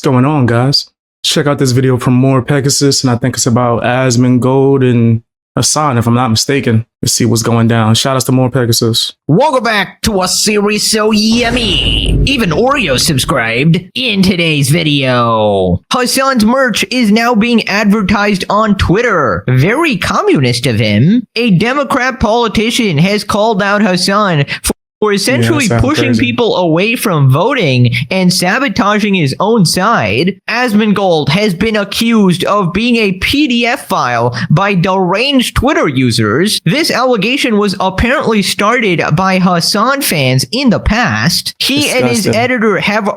going on, guys? Check out this video from More Pegasus, and I think it's about Asmongold and Hasan, if I'm not mistaken. Let's see what's going down. Shout outs to More Pegasus. Welcome back to a series so yummy. Even Oreo subscribed. In today's video, Hasan's merch is now being advertised on Twitter. Very communist of him. A Democrat politician has called out Hasan for essentially pushing people away from voting and sabotaging his own side. Asmongold has been accused of being a PDF file by deranged Twitter users. This allegation was apparently started by Hasan fans in the past. He and his editor have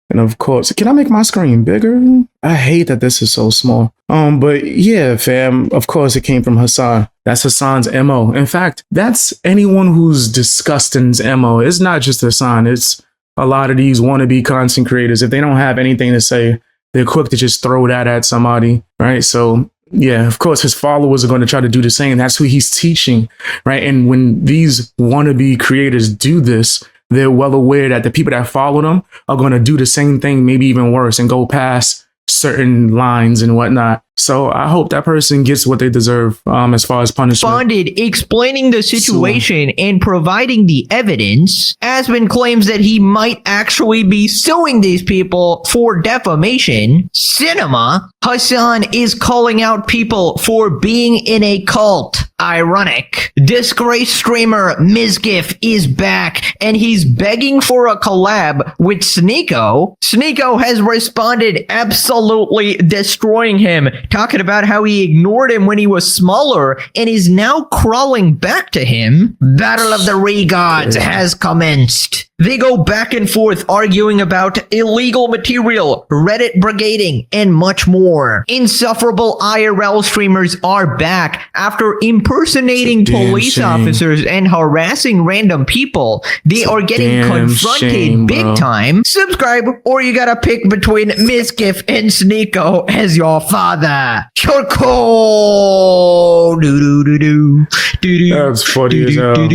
and of course, can I make my screen bigger? I hate that this is so small. But yeah, fam, of course it came from Hasan. That's Hasan's MO. In fact, that's anyone who's disgusting's MO. It's not just Hasan. It's a lot of these wannabe content creators. If they don't have anything to say, they're quick to just throw that at somebody, right? So yeah, of course, his followers are going to try to do the same. That's who he's teaching, right? And when these wannabe creators do this, they're well aware that the people that follow them are going to do the same thing, maybe even worse, and go past certain lines and whatnot. So I hope that person gets what they deserve as far as punishment. Responded explaining the situation and providing the evidence. Asmon claims that he might actually be suing these people for defamation. Cinema. Hasan is calling out people for being in a cult. Ironic. Disgraced streamer Mizgif is back and he's begging for a collab with Sneeko. Sneeko has responded absolutely destroying him, talking about how he ignored him when he was smaller and is now crawling back to him. Battle of the Regods has commenced. They go back and forth arguing about illegal material, Reddit brigading, and much more. Insufferable IRL streamers are back after impersonating police officers and harassing random people. They are getting confronted big time. Subscribe or you gotta pick between Mizgif and Sneeko as your father. Choco! That's funny as hell.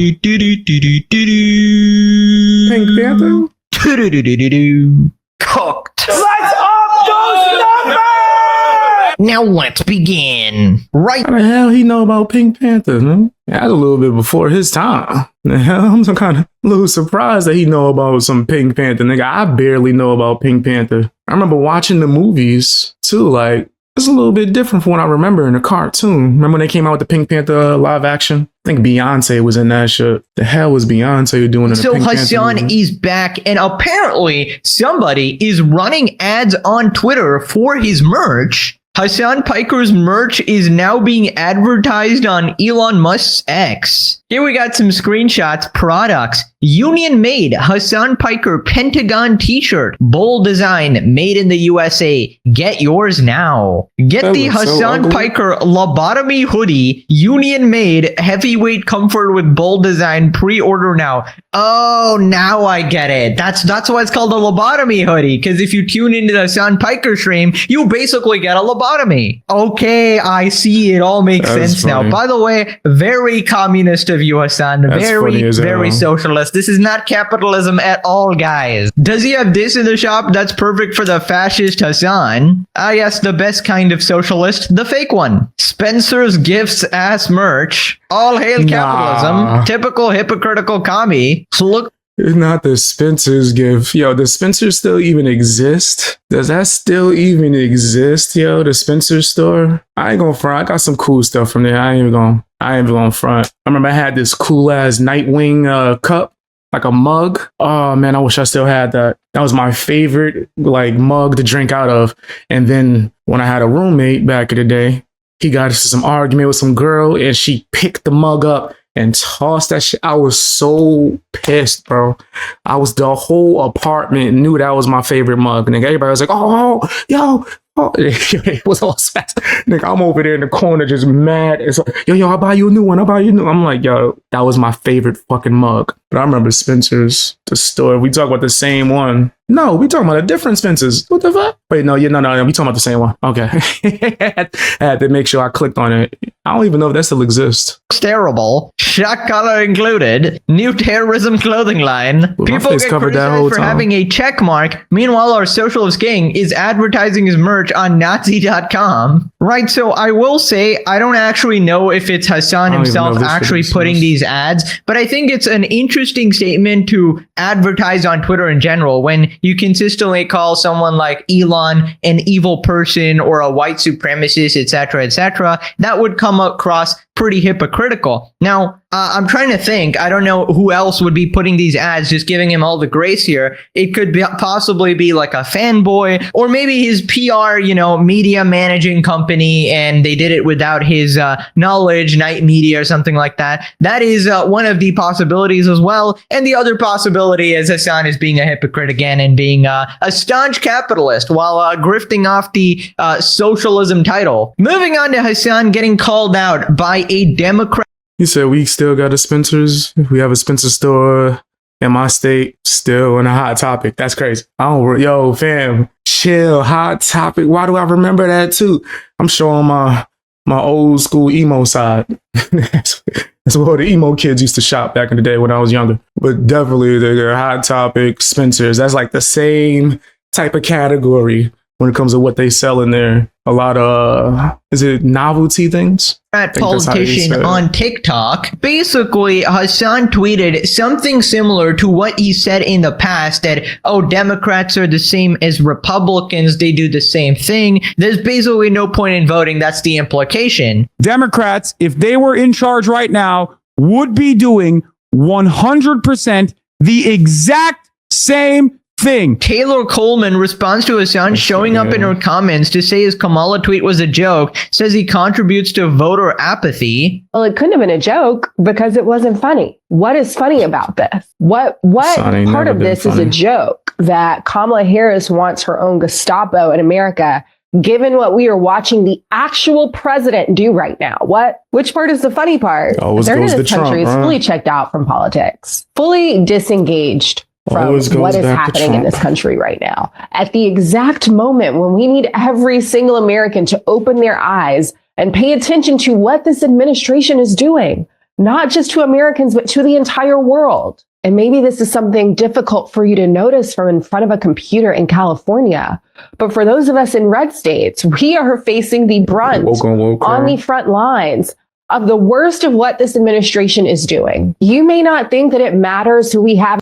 Pink Panther? Cooked. Let's up those numbers! Now let's begin. Right. How the hell he know about Pink Panther, man? That's a little bit before his time. The hell, I'm some kind of little surprised that he know about some Pink Panther. Nigga, I barely know about Pink Panther. I remember watching the movies too, like, it's a little bit different from what I remember in the cartoon. Remember when they came out with the Pink Panther live action? I think Beyonce was in that shit. The hell was Beyonce doing in the Pink Panther movie? So Hasan is back, and apparently somebody is running ads on Twitter for his merch. Hasan Piker's merch is now being advertised on Elon Musk's X. Here we got some screenshots. Products. Union made Hasan Piker Pentagon t-shirt. Bold design made in the USA. Get yours now. Get the Hasan Piker lobotomy hoodie. Union made heavyweight comfort with bold design. Pre-order now. Oh, now I get it. That's why it's called a lobotomy hoodie. Because if you tune into the Hasan Piker stream, you basically get a lobotomy. Okay, I see. It all makes sense now. By the way, very communist of you, Hasan. Very socialist. This is not capitalism at all, guys. Does he have this in the shop? That's perfect for the fascist Hasan. Ah, yes, the best kind of socialist, the fake one. Spencer's Gifts ass merch. All hail capitalism. Typical hypocritical commie. So look. It's not the Spencer's gift. Yo, does Spencer still even exist? Does that still even exist, yo? The Spencer store? I ain't gonna front. I got some cool stuff from there. I ain't even gonna front. I remember I had this cool ass Nightwing cup, like a mug. Oh man, I wish I still had that. That was my favorite like mug to drink out of. And then when I had a roommate back in the day, he got into some argument with some girl and she picked the mug up and tossed that shit. I was so pissed, bro. The whole apartment knew that was my favorite mug. Nigga, everybody was like, oh, yo. Oh, it was all fast. Nigga, I'm over there in the corner just mad. It's like, yo, I'll buy you a new one. I'm like, yo, that was my favorite fucking mug. But I remember Spencer's, the store. We talk about the same one. No, we talking about a different Spencer's. What the fuck? Wait, no, we talking about the same one. Okay. I had to make sure I clicked on it. I don't even know if that still exists. Terrible. shock collar included, new terrorism clothing line. Well, my People face get covered that criticized whole for time. having a check mark. Meanwhile, our socialist king is advertising his merch on Nazi.com. Right, so I will say, I don't actually know if it's Hasan I don't even know himself if this actually makes putting sense. these ads, but I think it's an interesting statement to advertise on Twitter in general when you consistently call someone like Elon an evil person or a white supremacist, etc., etc. That would come across pretty hypocritical. Now, I'm trying to think. I don't know who else would be putting these ads, just giving him all the grace here. It could be possibly be like a fanboy, or maybe his PR, media managing company, and they did it without his knowledge, Night Media or something like that. That is one of the possibilities as well. And the other possibility is Hasan is being a hypocrite again and being a staunch capitalist while grifting off the socialism title. Moving on to Hasan getting called out by a Democrat. He said we still got a Spencer's. We have a Spencer store in my state, still in a Hot Topic. That's crazy. Yo, fam, chill. Hot Topic. Why do I remember that too? I'm showing my old school emo side. That's where the emo kids used to shop back in the day when I was younger. But definitely they're Hot Topic, Spencer's. That's like the same type of category when it comes to what they sell in there. A lot of, is it novelty things? Politician on TikTok. Basically, Hasan tweeted something similar to what he said in the past, that, Democrats are the same as Republicans. They do the same thing. There's basically no point in voting. That's the implication. Democrats, if they were in charge right now, would be doing 100% the exact same thing. Taylor Coleman responds to Hasan showing up in her comments to say his Kamala tweet was a joke, says he contributes to voter apathy. Well, it couldn't have been a joke because it wasn't funny. What is funny about this? What part of this is a joke that Kamala Harris wants her own Gestapo in America, given what we are watching the actual president do right now? Which part is the funny part? They're in this country is fully checked out from politics, fully disengaged from what is happening in this country right now. At the exact moment when we need every single American to open their eyes and pay attention to what this administration is doing, not just to Americans, but to the entire world. And maybe this is something difficult for you to notice from in front of a computer in California. But for those of us in red states, we are facing the brunt on the front lines of the worst of what this administration is doing. You may not think that it matters who we have.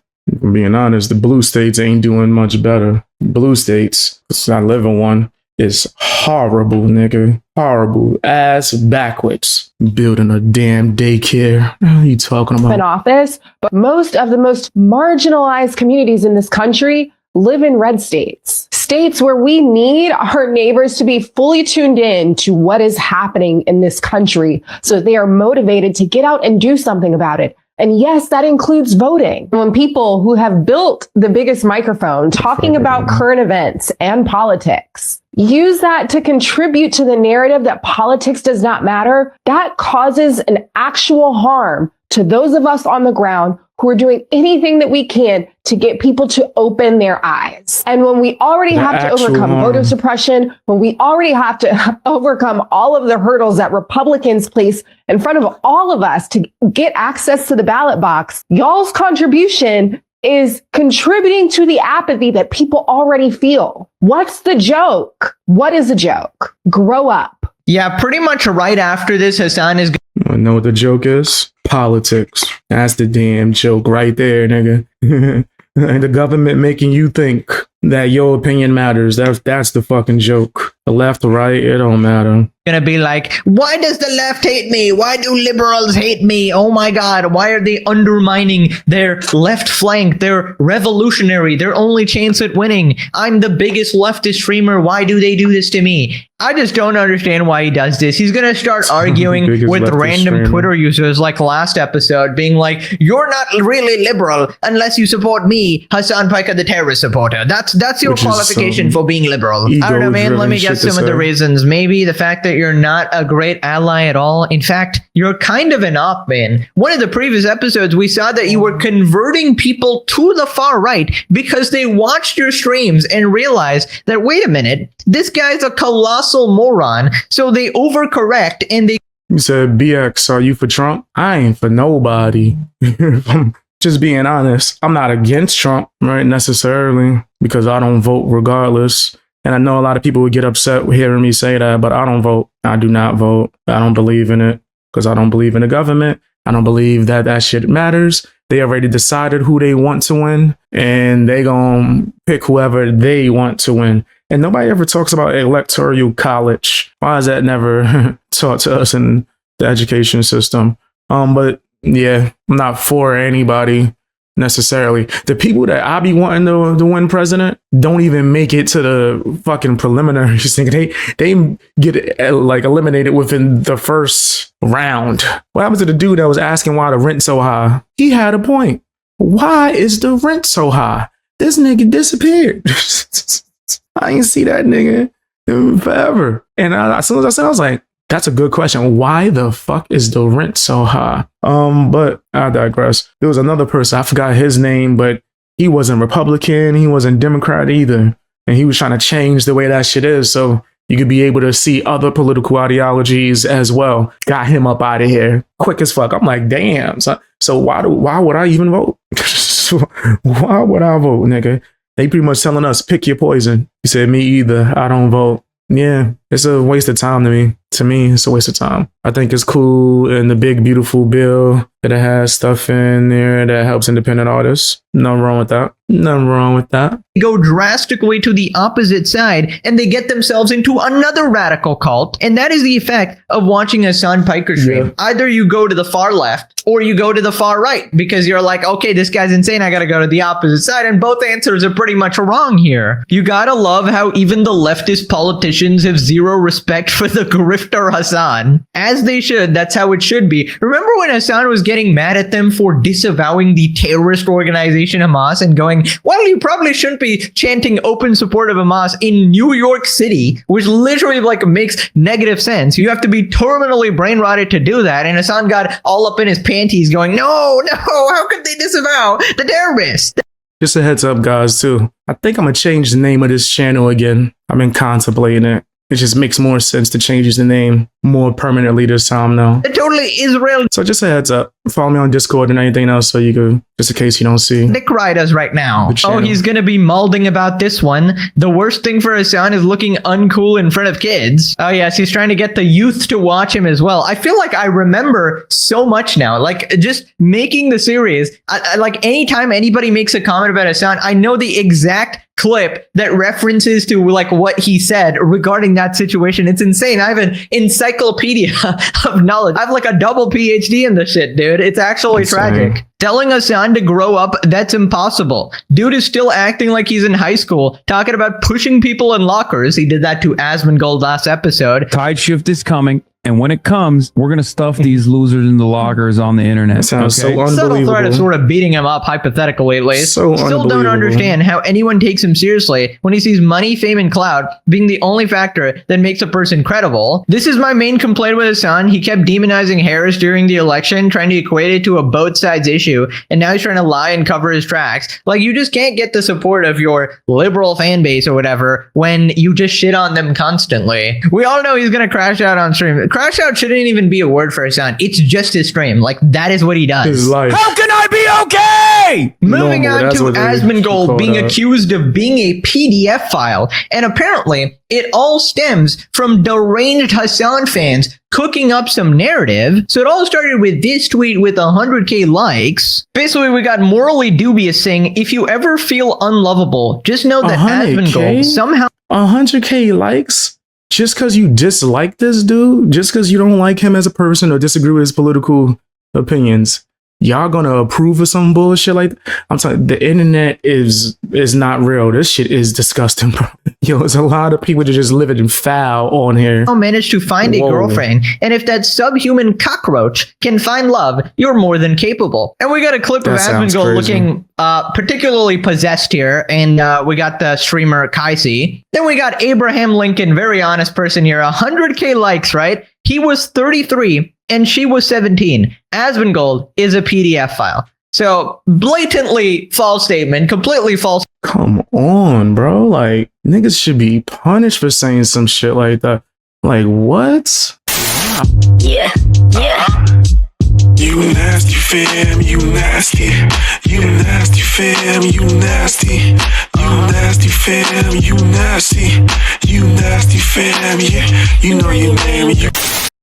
Being honest, the blue states ain't doing much better. Blue states, because I live in one, is horrible, nigga. Horrible. Ass backwards. Building a damn daycare. What are you talking about? In office, but most of the most marginalized communities in this country live in red states. States where we need our neighbors to be fully tuned in to what is happening in this country so that they are motivated to get out and do something about it. And yes, that includes voting. When people who have built the biggest microphone talking about current events and politics use that to contribute to the narrative that politics does not matter, that causes an actual harm to those of us on the ground who are doing anything that we can to get people to open their eyes. And when we already have to overcome voter suppression, when we already have to overcome all of the hurdles that Republicans place in front of all of us to get access to the ballot box, y'all's contribution is contributing to the apathy that people already feel. What's the joke? What is a joke? Grow up. Yeah, pretty much right after this, Hasan is... I know what the joke is? Politics. That's the damn joke right there, nigga. And the government making you think that your opinion matters. That's the fucking joke. The left or right, it don't matter. Gonna be like, why does the left hate me? Why do liberals hate me? Oh my God, why are they undermining their left flank? They're revolutionary. Their only chance at winning. I'm the biggest leftist streamer. Why do they do this to me? I just don't understand why he does this. He's gonna start arguing with random Twitter users like last episode, being like, you're not really liberal unless you support me, Hasan Piker, the terrorist supporter. That's your qualification for being liberal. I don't know, man. Let me guess some of the reasons. Maybe the fact that you're not a great ally at all. In fact, you're kind of an op, man. One of the previous episodes, we saw that you were converting people to the far right because they watched your streams and realized that, wait a minute, this guy's a colossal moron. So they overcorrect and they You said, BX, are you for Trump? I ain't for nobody. If I'm just being honest, I'm not against Trump, right, necessarily, because I don't vote regardless. And I know a lot of people would get upset hearing me say that, but I don't vote. I do not vote. I don't believe in it because I don't believe in the government. I don't believe that that shit matters. They already decided who they want to win, and they gonna pick whoever they want to win. And nobody ever talks about electoral college. Why is that never taught to us in the education system? But yeah, I'm not for anybody necessarily. The people that I be wanting to win president don't even make it to the fucking preliminaries. They get like eliminated within the first round. What happened to the dude that was asking why the rent so high? He had a point. Why is the rent so high? This nigga disappeared. I ain't see that nigga in forever. And as soon as I said, I was like, that's a good question. Why the fuck is the rent so high? But I digress. There was another person, I forgot his name, but he wasn't Republican, he wasn't Democrat either. And he was trying to change the way that shit is so you could be able to see other political ideologies as well. Got him up out of here quick as fuck. I'm like, damn. So why would I even vote? Why would I vote, nigga? They pretty much telling us, pick your poison. He said, me either. I don't vote. Yeah, it's a waste of time to me. To me, it's a waste of time. I think it's cool in the big, beautiful bill that it has stuff in there that helps independent artists. Nothing wrong with that. Nothing wrong with that. Go drastically to the opposite side and they get themselves into another radical cult. And that is the effect of watching a Hasan Piker stream. Yeah. Either you go to the far left or you go to the far right because you're like, okay, this guy's insane. I got to go to the opposite side. And both answers are pretty much wrong here. You got to love how even the leftist politicians have zero respect for the grifter Hasan. As they should. That's how it should be. Remember when Hasan was getting mad at them for disavowing the terrorist organization Hamas and going, well, you probably shouldn't be chanting open support of Hamas in New York City, which literally like makes negative sense. You have to be terminally brain rotted to do that. And Hasan got all up in his panties going, no, how could they disavow the terrorists? Just a heads up, guys, too. I think I'm going to change the name of this channel again. I've been contemplating it. It just makes more sense to change the name more permanently this time now. It totally is real. So just a heads up. Follow me on Discord and anything else so you could, just in case you don't see. Nick Ride us right now. Oh, he's going to be mulding about this one. The worst thing for Hasan is looking uncool in front of kids. Oh, yes, he's trying to get the youth to watch him as well. I feel like I remember so much now. Like, just making the series, like, anytime anybody makes a comment about Hasan, I know the exact clip that references to like what he said regarding that situation. It's insane. I have an encyclopedia of knowledge. I have like a double PhD in this shit, dude. It's actually tragic. Telling Hasan to grow up, that's impossible. Dude is still acting like he's in high school, talking about pushing people in lockers. He did that to Asmongold last episode. Tide shift is coming. And when it comes, we're going to stuff these losers in the lockers on the internet. That sounds so unbelievable. Subtle threat of sort of beating him up hypothetically at least. So Still don't understand how anyone takes him seriously when he sees money, fame, and clout being the only factor that makes a person credible. This is my main complaint with Hasan. He kept demonizing Harris during the election, trying to equate it to a both sides issue. And now he's trying to lie and cover his tracks. Like, you just can't get the support of your liberal fan base or whatever when you just shit on them constantly. We all know he's going to crash out on stream. Crash out shouldn't even be a word for Hasan. It's just his stream. Like, that is what he does. His life. How can I be okay? Moving on to Asmongold being accused of being a PDF file. And apparently, it all stems from deranged Hasan fans cooking up some narrative. So it all started with this tweet with 100k likes. Basically, we got morally dubious saying, if you ever feel unlovable, just know that Asmongold somehow... 100k likes? Just because you dislike this dude, just because you don't like him as a person or disagree with his political opinions, y'all gonna approve of some bullshit like that? I'm telling you, the internet is not real. This shit is disgusting, bro. Yo, there's a lot of people that just living foul on here. Managed to find a girlfriend, and if that subhuman cockroach can find love, you're more than capable. And we got a clip of Asmongold looking particularly possessed here, and we got the streamer Kaisi. Then we got Abraham Lincoln, very honest person here, 100k likes, right? He was 33 and she was 17. Asmongold is a PDF file. So blatantly false statement, completely false. Come on, bro. Like, niggas should be punished for saying some shit like that. Like, what? Yeah, yeah. You nasty fam, you nasty. You nasty fam, you nasty. You nasty fam, you nasty. You nasty fam, yeah. You know your name.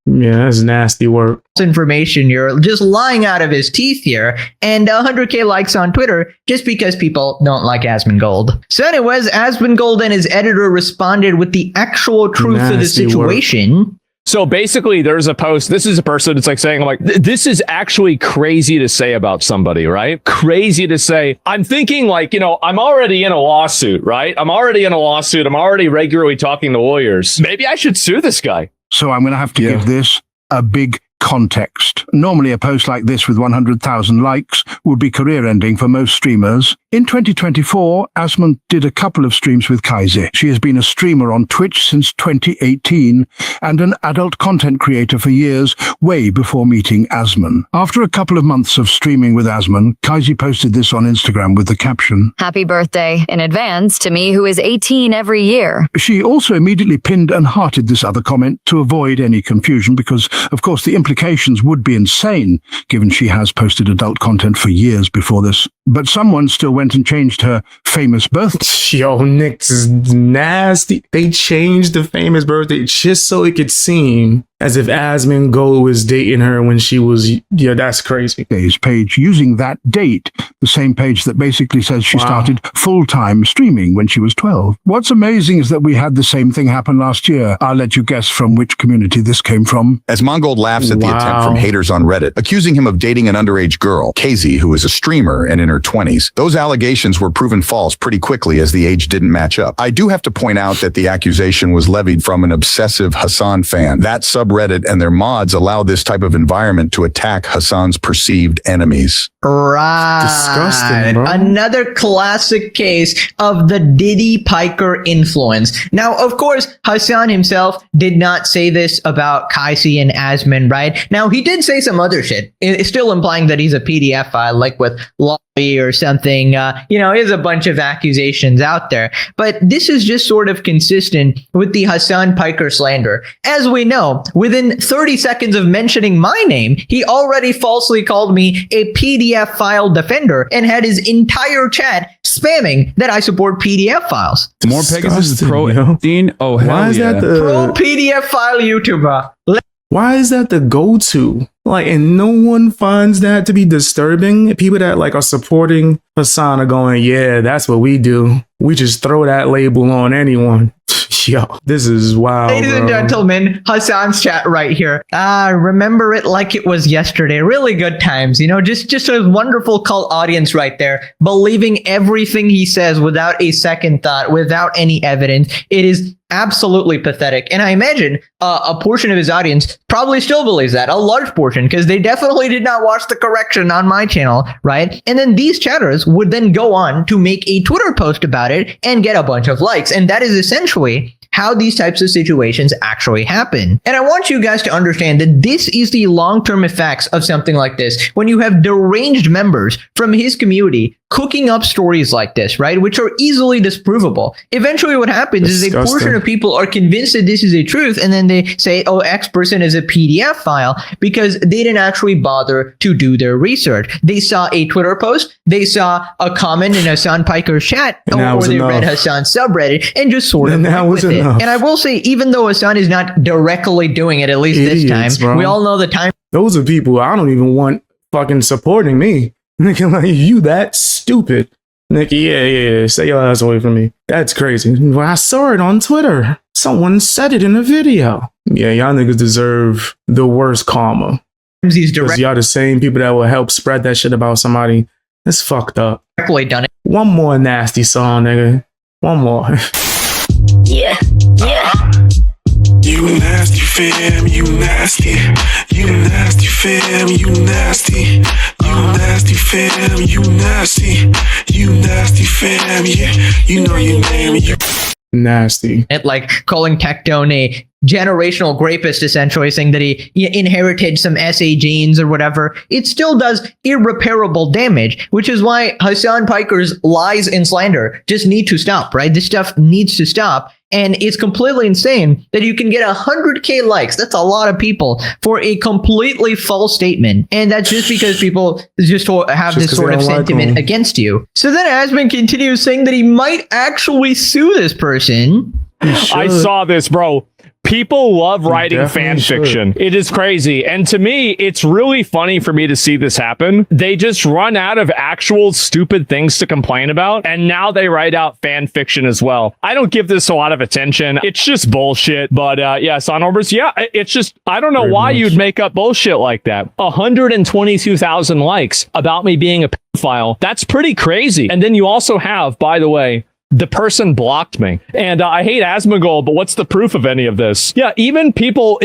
Yeah, that's nasty work. Information you're just lying out of his teeth here, and 100k likes on Twitter just because people don't like Asmongold. So anyways, Asmongold and his editor responded with the actual truth of the Nasty situation. work. So basically, there's a post. This is a person. It's like saying, like, this is actually crazy to say about somebody, right? Crazy to say. I'm thinking, like, you know, I'm already in a lawsuit, right? I'm already regularly talking to lawyers. Maybe I should sue this guy. So I'm going to have to give this a big context. Normally, a post like this with 100,000 likes would be career-ending for most streamers. In 2024, Asmon did a couple of streams with Kaisi. She has been a streamer on Twitch since 2018 and an adult content creator for years, way before meeting Asmon. After a couple of months of streaming with Asmon, Kaisi posted this on Instagram with the caption, Happy birthday in advance to me, who is 18 every year. She also immediately pinned and hearted this other comment to avoid any confusion because, of course, the implications would be insane, given she has posted adult content for years before this. But someone still went and changed her famous birthday. Yo, Nick, this is nasty. They changed the famous birthday just so it could seem as if Asmongold was dating her when she was, yeah, that's crazy. Page using that date, the same page that basically says she started full-time streaming when she was 12. What's amazing is that we had the same thing happen last year. I'll let you guess from which community this came from. Asmongold laughs at the attempt from haters on Reddit, accusing him of dating an underage girl, Kaisi, who is a streamer and in her 20s. Those allegations were proven false pretty quickly as the age didn't match up. I do have to point out that the accusation was levied from an obsessive Hasan fan. That subreddit and their mods allow this type of environment to attack Hasan's perceived enemies. Right. Disgusting, bro. Another classic case of the Diddy Piker influence. Now, of course, Hasan himself did not say this about Kaisi and Asmon, right? Now, he did say some other shit. It's still implying that he's a PDF file, like with Lolly or something. There's a bunch of accusations out there. But this is just sort of consistent with the Hasan Piker slander. As we know, within 30 seconds of mentioning my name, he already falsely called me a PDF file defender and had his entire chat spamming that I support PDF files. More Pegasus Disgusting, Pro yo. 18. Oh, hell Why is yeah. that Pro PDF file YouTuber. Why is that the go-to? Like, and no one finds that to be disturbing. People that like are supporting Hasan are going, yeah, that's what we do. We just throw that label on anyone. Yo, this is wild. Ladies and gentlemen, Hasan's chat right here. Remember it like it was yesterday. Really good times, just a wonderful cult audience right there, believing everything he says without a second thought, without any evidence. It is absolutely pathetic. And I imagine a portion of his audience probably still believes that, a large portion, because they definitely did not watch the correction on my channel, right? And then these chatters would then go on to make a Twitter post about it and get a bunch of likes. And that is essentially how these types of situations actually happen. And I want you guys to understand that this is the long-term effects of something like this. When you have deranged members from his community cooking up stories like this, right, which are easily disprovable. Eventually what happens is a portion of people are convinced that this is a truth, and then they say, oh, X person is a PDF file, because they didn't actually bother to do their research. They saw a Twitter post, they saw a comment in Hasan Piker's chat, or they read Hasan's subreddit and just sort of went with it. And I will say, even though Hasan is not directly doing it, at least this time, bro. We all know the time. Those are people I don't even want fucking supporting me. Nigga, like, you that stupid. Nigga, yeah, stay your ass away from me. That's crazy. Well, I saw it on Twitter. Someone said it in a video. Yeah, y'all niggas deserve the worst karma. Because y'all the same people that will help spread that shit about somebody. It's fucked up. Done it. One more nasty song, nigga. One more. Yeah, yeah. You nasty fam, you nasty. You nasty fam, you nasty. You nasty fam, you nasty. You nasty fam, yeah. You know your name. Nasty. Like calling Tectone a generational rapist, essentially saying that he inherited some SA genes or whatever, it still does irreparable damage, which is why Hasan Piker's lies and slander just need to stop, right? This stuff needs to stop. And it's completely insane that you can get 100K likes. That's a lot of people for a completely false statement. And that's just because people just have this sort of sentiment against you. So then Asmund continues saying that he might actually sue this person. I saw this, bro. People love writing fan fiction. It is crazy. And to me, it's really funny for me to see this happen. They just run out of actual stupid things to complain about. And now they write out fan fiction as well. I don't give this a lot of attention. It's just bullshit. But yeah, Sonorbers, yeah, it's just, I don't know why you'd make up bullshit like that. 122,000 likes about me being a pedophile. That's pretty crazy. And then you also have, by the way, the person blocked me. And I hate Asmongold, but what's the proof of any of this? Yeah, even people,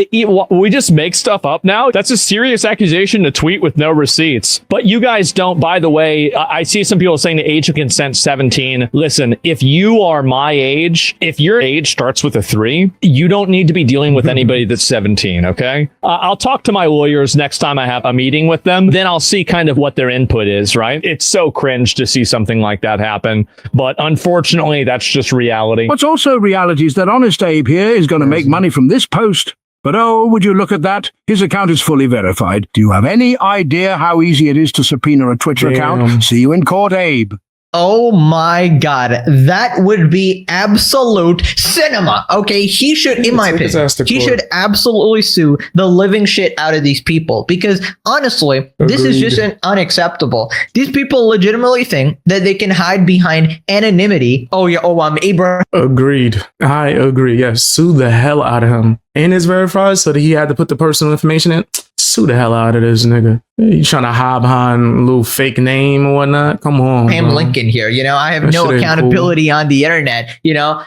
we just make stuff up now. That's a serious accusation to tweet with no receipts. But you guys don't, by the way, I see some people saying the age of consent 17. Listen, if you are my age, if your age starts with a 3, you don't need to be dealing with anybody that's 17, okay? I'll talk to my lawyers next time I have a meeting with them. Then I'll see kind of what their input is, right? It's so cringe to see something like that happen. But unfortunately, that's just reality. What's also reality is that Honest Abe here is going to make money from this post. But oh, would you look at that? His account is fully verified. Do you have any idea how easy it is to subpoena a Twitter account? See you in court, Abe. Oh my God, that would be absolute cinema. Okay, he should, in my opinion, he should absolutely sue the living shit out of these people because honestly, this is just unacceptable. These people legitimately think that they can hide behind anonymity. Oh yeah, I'm Abraham. Agreed. I agree. Yes, sue the hell out of him. And it's verified, so that he had to put the personal information in. Sue the hell out of this nigga. You trying to hide behind a little fake name or whatnot? Come on. Abraham Lincoln here. You know, I have no accountability on the internet. You know,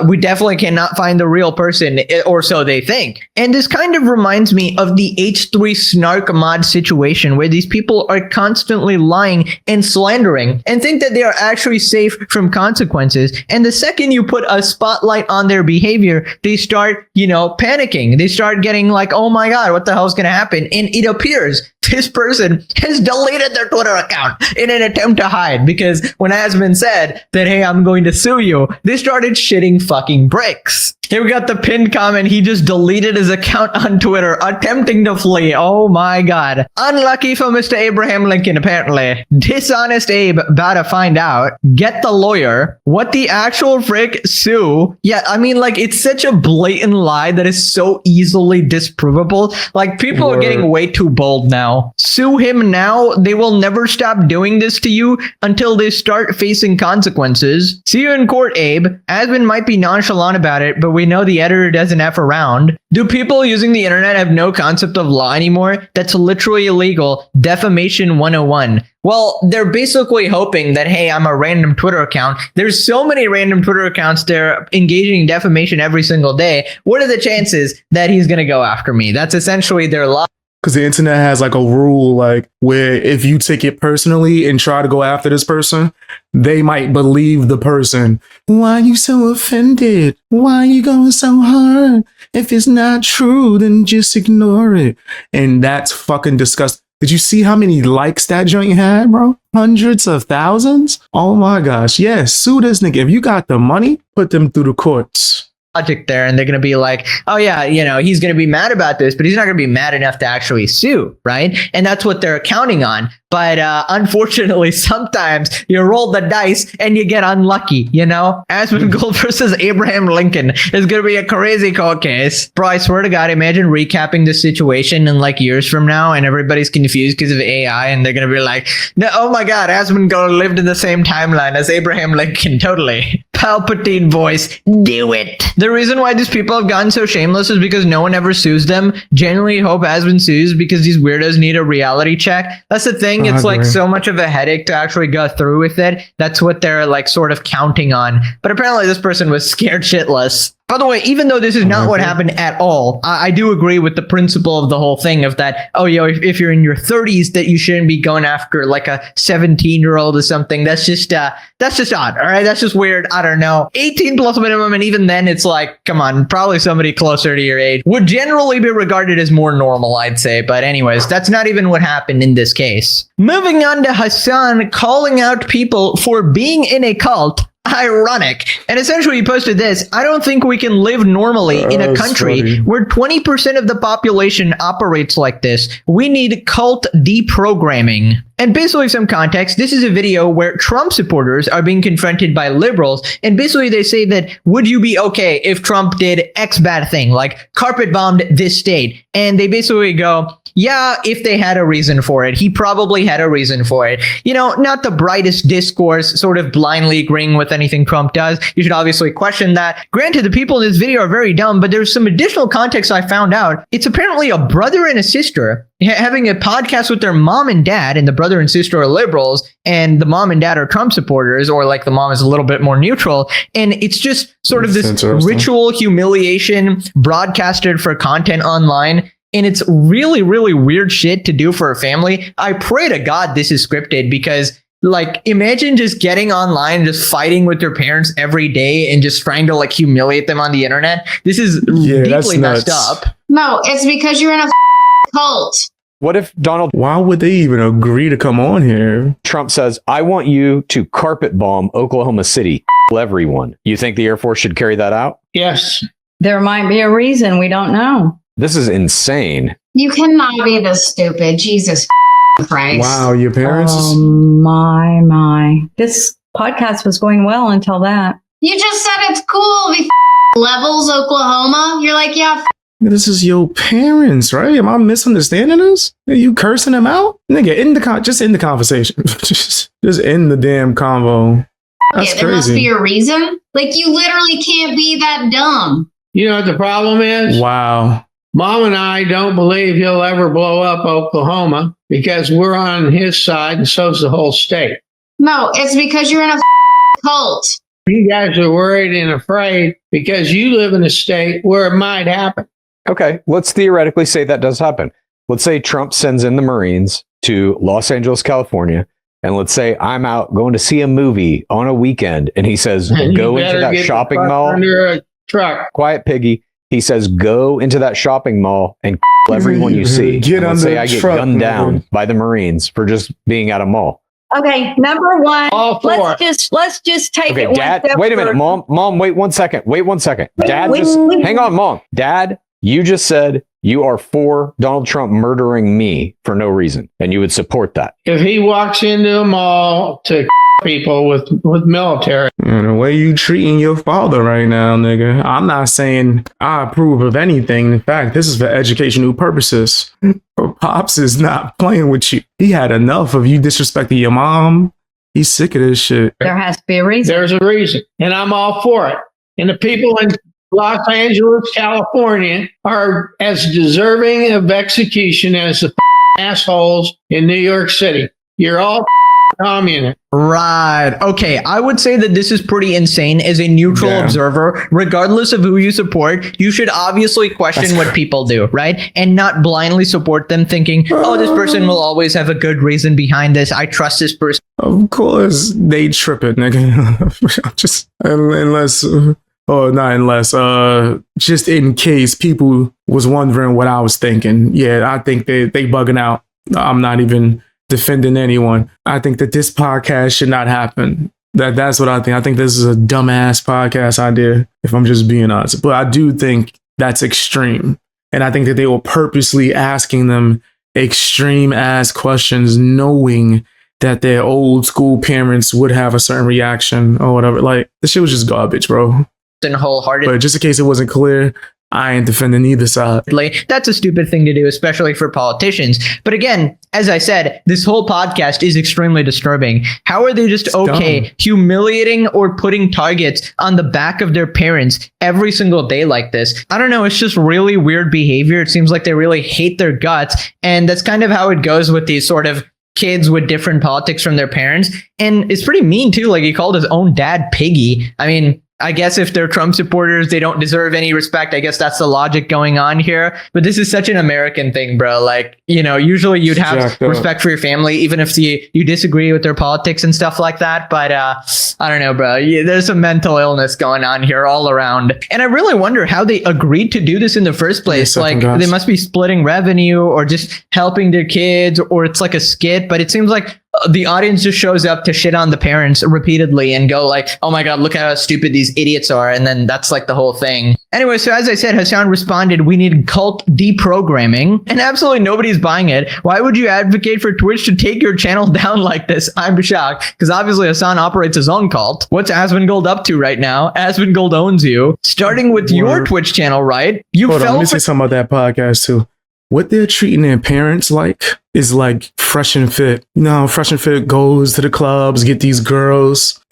we definitely cannot find the real person, or so they think. And this kind of reminds me of the H3 snark mod situation where these people are constantly lying and slandering and think that they are actually safe from consequences. And the second you put a spotlight on their behavior, they start, you know, panicking. They start getting like, oh my God, what the hell is going to happen? And it appears this person has deleted their Twitter account in an attempt to hide because when Asmund said that, hey, I'm going to sue you, they started shitting fucking bricks. Here we got the pinned comment. He just deleted his account on Twitter, attempting to flee. Oh my God. Unlucky for Mr. Abraham Lincoln, apparently. Dishonest Abe about to find out. Get the lawyer. What the actual frick? Sue? Yeah, I mean, like, it's such a blatant lie that is so easily disprovable. Like, people are getting way too bold now. Sue him now. They will never stop doing this to you until they start facing consequences. See you in court, Abe. Asmund might be nonchalant about it, but we know the editor doesn't F around. Do people using the internet have no concept of law anymore? That's literally illegal. Defamation 101. Well, they're basically hoping that, hey, I'm a random Twitter account. There's so many random Twitter accounts they're engaging in defamation every single day. What are the chances that he's going to go after me? That's essentially their lie. Because the internet has like a rule, like where if you take it personally and try to go after this person, they might believe the person. Why are you so offended? Why are you going so hard? If it's not true, then just ignore it. And that's fucking disgusting. Did you see how many likes that joint had, bro? Hundreds of thousands? Oh my gosh. Yes, sue this nigga. If you got the money, put them through the courts. Logic there, and they're going to be like, oh yeah, you know, he's going to be mad about this, but he's not going to be mad enough to actually sue, right? And that's what they're counting on. But unfortunately, sometimes you roll the dice and you get unlucky, you know? Asmongold versus Abraham Lincoln is going to be a crazy court case. Bro, I swear to God, imagine recapping the situation in like years from now and everybody's confused because of AI and they're going to be like, no, oh my God, Asmongold lived in the same timeline as Abraham Lincoln. Totally. Palpatine voice, do it. The reason why these people have gotten so shameless is because no one ever sues them. Genuinely hope Asmund sues because these weirdos need a reality check. That's the thing. It's like so much of a headache to actually go through with it. That's what they're like sort of counting on. But apparently this person was scared shitless. By the way, even though this is not what happened at all, I do agree with the principle of the whole thing of that, if you're in your 30s, that you shouldn't be going after like a 17-year-old or something. That's just odd. All right. That's just weird. I don't know. 18 plus minimum. And even then it's like, come on, probably somebody closer to your age would generally be regarded as more normal, I'd say. But anyways, that's not even what happened in this case. Moving on to Hasan calling out people for being in a cult. Ironic. And essentially he posted this: I don't think we can live normally in a country where 20% of the population operates like this. We need cult deprogramming. And basically some context, this is a video where Trump supporters are being confronted by liberals. And basically they say that, would you be okay if Trump did X bad thing, like carpet bombed this state? And they basically go, yeah, if they had a reason for it. He probably had a reason for it. You know, not the brightest discourse, sort of blindly agreeing with anything Trump does. You should obviously question that. Granted, the people in this video are very dumb, but there's some additional context I found out. It's apparently a brother and a sister having a podcast with their mom and dad, and the brother and sister are liberals, and the mom and dad are Trump supporters, or like the mom is a little bit more neutral. And it's just sort of this ritual humiliation broadcasted for content online. And it's really, really weird shit to do for a family. I pray to God this is scripted, because like, imagine just getting online, just fighting with your parents every day and just trying to like humiliate them on the internet. This is deeply messed up. No, it's because you're in a cult. What if why would they even agree to come on here? Trump says, I want you to carpet bomb Oklahoma City, everyone. You think the Air Force should carry that out? Yes. There might be a reason. We don't know. This is insane. You cannot be this stupid. Jesus Christ. Wow, your parents? Oh, my. This podcast was going well until that. You just said it's cool. We levels Oklahoma. You're like, yeah. This is your parents, right? Am I misunderstanding this? Are you cursing them out? Nigga, just end the conversation. just end the damn convo. That's crazy. There must be a reason. Like, you literally can't be that dumb. You know what the problem is? Wow. Mom and I don't believe he'll ever blow up Oklahoma because we're on his side and so's the whole state. No, it's because you're in a cult. You guys are worried and afraid because you live in a state where it might happen. Okay, let's theoretically say that does happen. Let's say Trump sends in the Marines to Los Angeles, California, and let's say I'm out going to see a movie on a weekend, and he says, go into that shopping mall. Under a truck. Quiet piggy. He says, go into that shopping mall and everyone you see. Let's say I get gunned down by the Marines for just being at a mall. Okay, number one. All four. Let's just take it Dad, one step wait a minute, further. Mom, wait 1 second. Hang on, Mom. Dad, you just said you are for Donald Trump murdering me for no reason, and you would support that. If he walks into a mall to people with military. And the way you treating your father right now, nigga. I'm not saying I approve of anything. In fact, this is for educational purposes. Pops is not playing with you. He had enough of you disrespecting your mom. He's sick of this shit. There has to be a reason. There's a reason, and I'm all for it. And the people in Los Angeles, California are as deserving of execution as the assholes in New York City. You're all communist. Right. Okay. I would say that this is pretty insane as a neutral observer. Regardless of who you support, you should obviously question what people do, right? And not blindly support them thinking, oh, this person will always have a good reason behind this. I trust this person. Of course, they tripping, nigga. Just in case people was wondering what I was thinking. Yeah, I think they bugging out. I'm not even defending anyone. I think that this podcast should not happen. That's what I think. I think this is a dumbass podcast idea, if I'm just being honest. But I do think that's extreme. And I think that they were purposely asking them extreme ass questions, knowing that their old school parents would have a certain reaction or whatever. Like, this shit was just garbage, bro. And wholeheartedly. But just in case it wasn't clear, I ain't defending either side. That's a stupid thing to do, especially for politicians. But again, as I said, this whole podcast is extremely disturbing. How are they just humiliating or putting targets on the back of their parents every single day like this? I don't know. It's just really weird behavior. It seems like they really hate their guts. And that's kind of how it goes with these sort of kids with different politics from their parents. And it's pretty mean too. Like, he called his own dad piggy. I mean, I guess if they're Trump supporters, they don't deserve any respect. I guess that's the logic going on here. But this is such an American thing, bro. Like, usually you'd have respect for your family, even if you disagree with their politics and stuff like that. But I don't know, bro. There's some mental illness going on here all around. And I really wonder how they agreed to do this in the first place. Like, they must be splitting revenue or just helping their kids, or it's like a skit. But it seems like the audience just shows up to shit on the parents repeatedly and go like, oh my God, look how stupid these idiots are. And then that's like the whole thing. Anyway, so as I said, Hasan responded, we need cult deprogramming, and absolutely nobody's buying it. Why would you advocate for Twitch to take your channel down like this? I'm shocked, because obviously Hasan operates his own cult. What's Asmongold up to right now? Asmongold owns you. Starting with your Twitch channel, right? Let me say something about that podcast too. What they're treating their parents like is like Fresh and Fit. Fresh and Fit goes to the clubs, get these girls,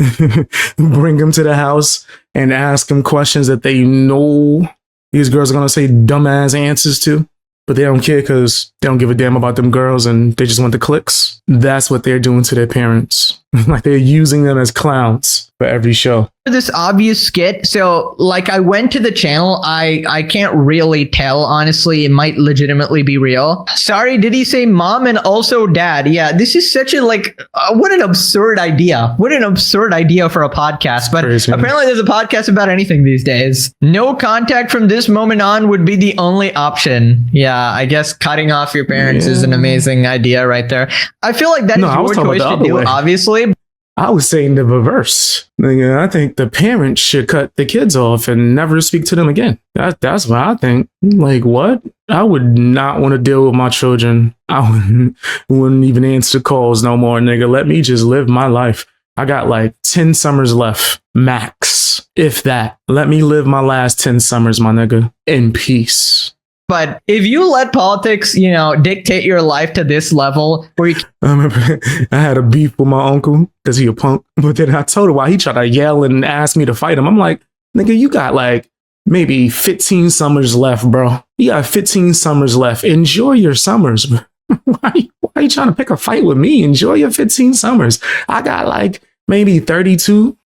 bring them to the house and ask them questions that they know these girls are going to say dumbass answers to. But they don't care because they don't give a damn about them girls and they just want the clicks. That's what they're doing to their parents. Like they're using them as clowns for every show. This obvious skit. So like I went to the channel. I can't really tell, honestly. It might legitimately be real. Sorry, did he say mom and also dad? Yeah, this is such a what an absurd idea. What an absurd idea for a podcast. But apparently there's a podcast about anything these days. No contact from this moment on would be the only option. Yeah, I guess cutting off your parents is an amazing idea right there. I feel like that is your choice to do, obviously. I was saying the reverse. I think the parents should cut the kids off and never speak to them again. That's what I think. Like, what? I would not want to deal with my children. I wouldn't even answer calls no more, nigga. Let me just live my life. I got like 10 summers left, max, if that. Let me live my last 10 summers, my nigga, in peace. But if you let politics, dictate your life to this level, where you... I remember I had a beef with my uncle because he a punk. But then I told him why he tried to yell and ask me to fight him. I'm like, nigga, you got like maybe 15 summers left, bro. You got 15 summers left. Enjoy your summers, bro. Why are you trying to pick a fight with me? Enjoy your 15 summers. I got like maybe 32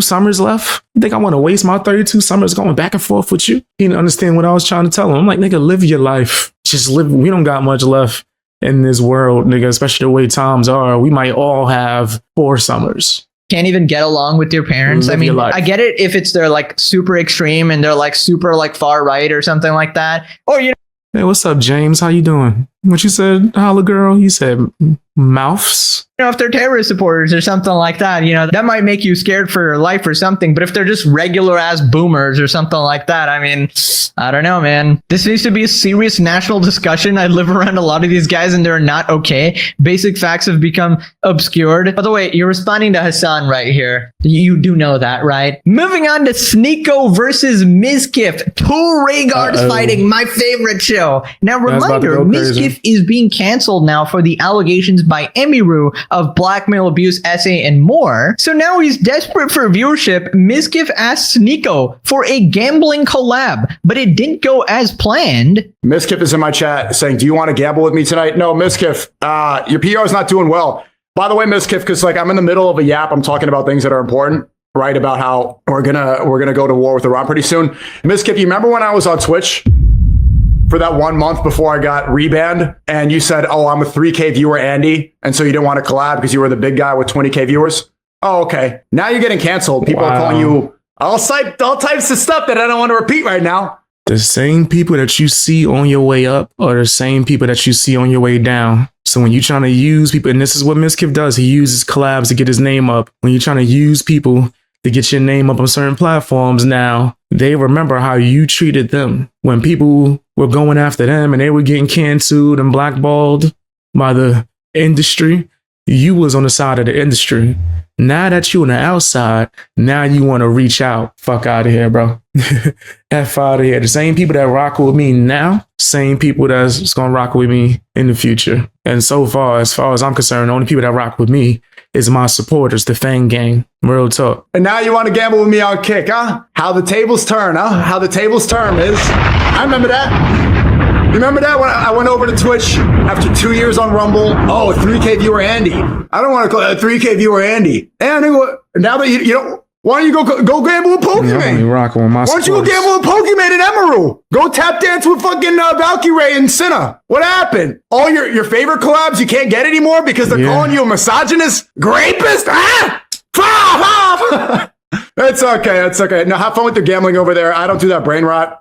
summers left. You think I want to waste my 32 summers going back and forth with you? He didn't understand what I was trying to tell him. I'm like, nigga, live your life. Just live. We don't got much left in this world, nigga, especially the way times are. We might all have 4 summers. Can't even get along with your parents. I mean, I get it if it's they're like super extreme and they're like super like far right or something like that. Or, hey, what's up, James? How you doing? What you said, holla girl? You said mouths? If they're terrorist supporters or something like that, that might make you scared for your life or something. But if they're just regular ass boomers or something like that, I mean, I don't know, man. This needs to be a serious national discussion. I live around a lot of these guys and they're not okay. Basic facts have become obscured. By the way, you're responding to Hasan right here. You do know that, right? Moving on to Sneeko versus Mizkif. 2 Rhaegars fighting, my favorite show. Now, reminder, Mizkif is being canceled now for the allegations by Emiru of blackmail, abuse, essay, and more. So now he's desperate for viewership. Mizkif asked Sneeko for a gambling collab, but it didn't go as planned. Mizkif is in my chat saying, do you want to gamble with me tonight? No, Mizkif, your PR is not doing well. By the way, Mizkif, because like I'm in the middle of a yap, I'm talking about things that are important, right? About how we're gonna go to war with Iran pretty soon. Mizkif, you remember when I was on Twitch for that 1 month before I got rebanned, and you said, oh, I'm a 3K viewer, Andy, and so you didn't want to collab because you were the big guy with 20K viewers? Oh, okay. Now you're getting canceled. People are calling you all types of stuff that I don't want to repeat right now. The same people that you see on your way up are the same people that you see on your way down. So when you're trying to use people, and this is what Mizkif does, he uses collabs to get his name up. When you're trying to use people to get your name up on certain platforms now, they remember how you treated them when people were going after them and they were getting canceled and blackballed by the industry. You was on the side of the industry. Now that you on the outside, now you want to reach out. Fuck out of here, bro. F out of here. The same people that rock with me now, same people that's going to rock with me in the future. And so far as I'm concerned, the only people that rock with me is my supporters, the Fang Gang. Real talk. And now you want to gamble with me on Kick, huh? How the tables turn, huh? How the tables turn is. I remember that. You remember that when I went over to Twitch after 2 years on Rumble? Oh, 3K viewer Andy. I don't want to call it a 3K viewer Andy. And now that you know, Why don't you go gamble with Yeah, I'm only Pokemon? rocking with my Why don't you go supporters. gamble with Pokemon and Emerald? Go tap dance with fucking Valkyrie and Cinna. What happened? All your favorite collabs you can't get anymore because they're calling you a misogynist, rapist? It's okay. It's okay. Now have fun with your gambling over there. I don't do that brain rot.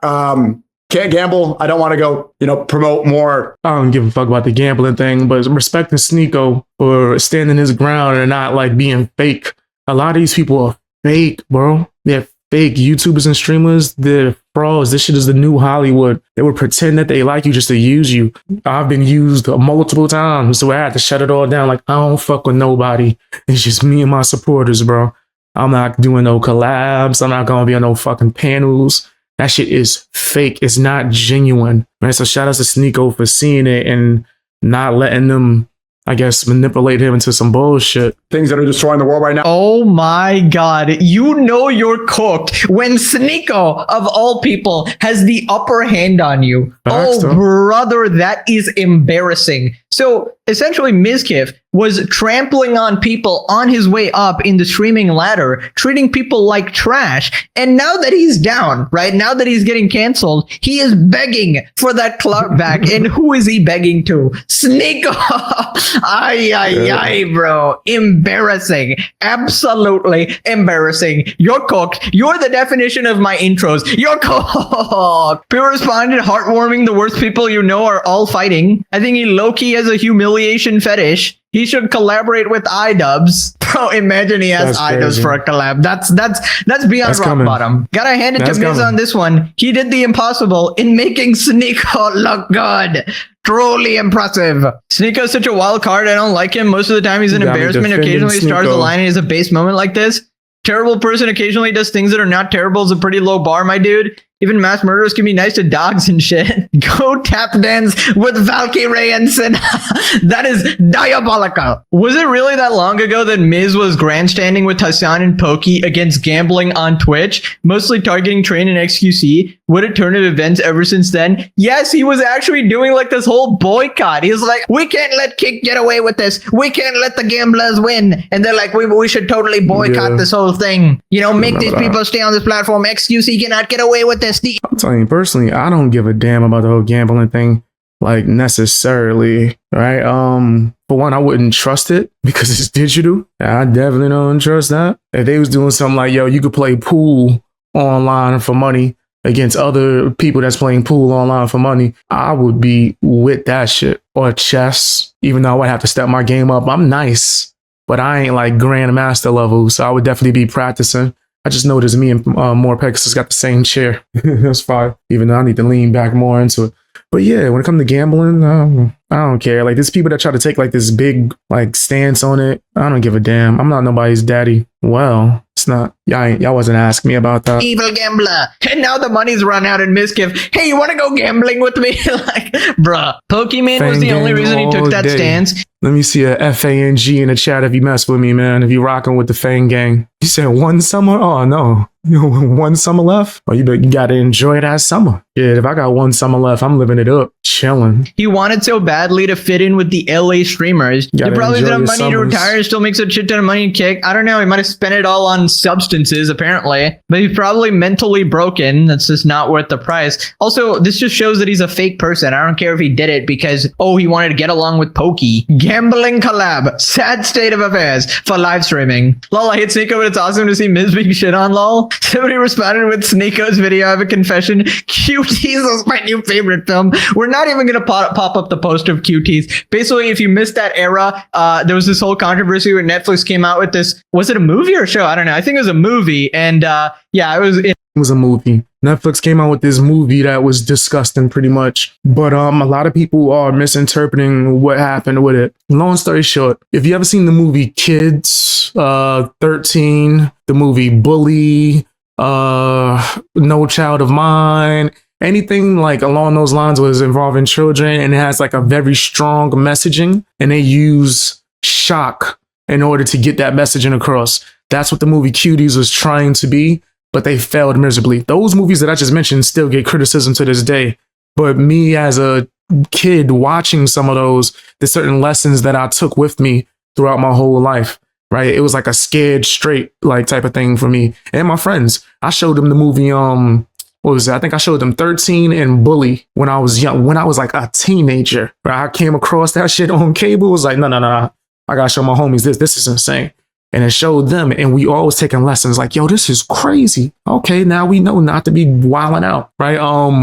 Can't gamble. I don't want to go, promote more. I don't give a fuck about the gambling thing, but respecting Sneeko for standing his ground and not like being fake. A lot of these people are fake, bro. They're fake YouTubers and streamers. They're frauds. This shit is the new Hollywood. They would pretend that they like you just to use you. I've been used multiple times, so I had to shut it all down. Like, I don't fuck with nobody. It's just me and my supporters, bro. I'm not doing no collabs. I'm not gonna be on no fucking panels. That shit is fake. It's not genuine. Man, so shout out to Sneeko for seeing it and not letting them, I guess, manipulate him into some bullshit. Things that are destroying the world right now. Oh my God. You're cooked when Sneeko, of all people, has the upper hand on you. Facts, though. Brother, that is embarrassing. So essentially, Mizkif was trampling on people on his way up in the streaming ladder, treating people like trash. And now that he's down, right? Now that he's getting canceled, he is begging for that clout back. And who is he begging to? Sneeko. Ay, bro. Embarrassing. Absolutely embarrassing. You're cooked. You're the definition of my intros. You're cooked. People responded, heartwarming. The worst people you know are all fighting. I think he low-key has a humiliation fetish. He should collaborate with iDubbbz. Bro, imagine he has iDubbbz for a collab. That's beyond rock bottom. Gotta hand it to Miz on this one. He did the impossible in making Sneeko look good. Truly impressive. Sneeko's such a wild card. I don't like him. Most of the time he's an embarrassment. Occasionally he stars the line and he has a base moment like this. Terrible person occasionally does things that are not terrible. Is a pretty low bar, my dude. Even mass murderers can be nice to dogs and shit. Go tap dance with Valkyrie and Sin. That is diabolical. Was it really that long ago that Miz was grandstanding with Hasan and Pokey against gambling on Twitch, mostly targeting Train and XQC? What a turn of events ever since then. Yes, he was actually doing like this whole boycott. He was like, we can't let Kick get away with this. We can't let the gamblers win. And they're like, we should totally boycott this whole thing. Make these people stay on this platform. XQC cannot get away with this. I'm telling you personally, I don't give a damn about the whole gambling thing, like necessarily, right? For one, I wouldn't trust it because it's digital. I definitely don't trust that. If they was doing something like, yo, you could play pool online for money against other people that's playing pool online for money, I would be with that shit. Or chess, even though I would have to step my game up. I'm nice, but I ain't like grandmaster level, so I would definitely be practicing. I just noticed me and Morpex got the same chair. That's fine. Even though I need to lean back more into it. But yeah, when it comes to gambling, I don't care. Like, there's people that try to take like this big like stance on it. I don't give a damn. I'm not nobody's daddy. Well, it's not. Y'all wasn't asking me about that. Evil gambler. And now the money's run out in Mizkif. Hey, you want to go gambling with me? Like, bruh. Pokemon was the only reason he took that stance. Let me see a FANG in the chat if you mess with me, man. If you rocking with the Fang gang. You said one summer? Oh, no. One summer left? Oh, you got to enjoy that summer. Yeah, if I got one summer left, I'm living it up. Chilling. He wanted so badly to fit in with the LA streamers. He probably didn't have money to retire and still makes a shit ton of money in Kick. I don't know. He might have spent it all on substances, apparently. But he's probably mentally broken. That's just not worth the price. Also, this just shows that he's a fake person. I don't care if he did it because, he wanted to get along with Pokey. Gambling collab. Sad state of affairs for live streaming. Lol, I hate Sneeko, but it's awesome to see Miz being shit on, lol. Somebody responded with Sneeko's video. I have a confession. Cuties is my new favorite film. We're not even going to pop up the poster of Cuties. Basically, if you missed that era, there was this whole controversy where Netflix came out with this. Was it a movie or a show? I don't know. I think it was a movie. And it was a movie. Netflix came out with this movie that was disgusting pretty much. But a lot of people are misinterpreting what happened with it. Long story short, if you ever seen the movie Kids, 13, the movie Bully, No Child of Mine, anything like along those lines was involving children and it has like a very strong messaging and they use shock in order to get that messaging across. That's what the movie Cuties was trying to be. But they failed miserably. Those movies that I just mentioned still get criticism to this day. But me as a kid watching some of those, there's certain lessons that I took with me throughout my whole life. right? It was like a scared straight like type of thing for me and my friends. I showed them the movie. What was that? I think I showed them 13 and Bully when I was young, when I was like a teenager. Right? I came across that shit on cable. It was like, no. I gotta show my homies this. This is insane. And it showed them, and we all was taking lessons like, yo, this is crazy. Okay, now we know not to be wilding out, right?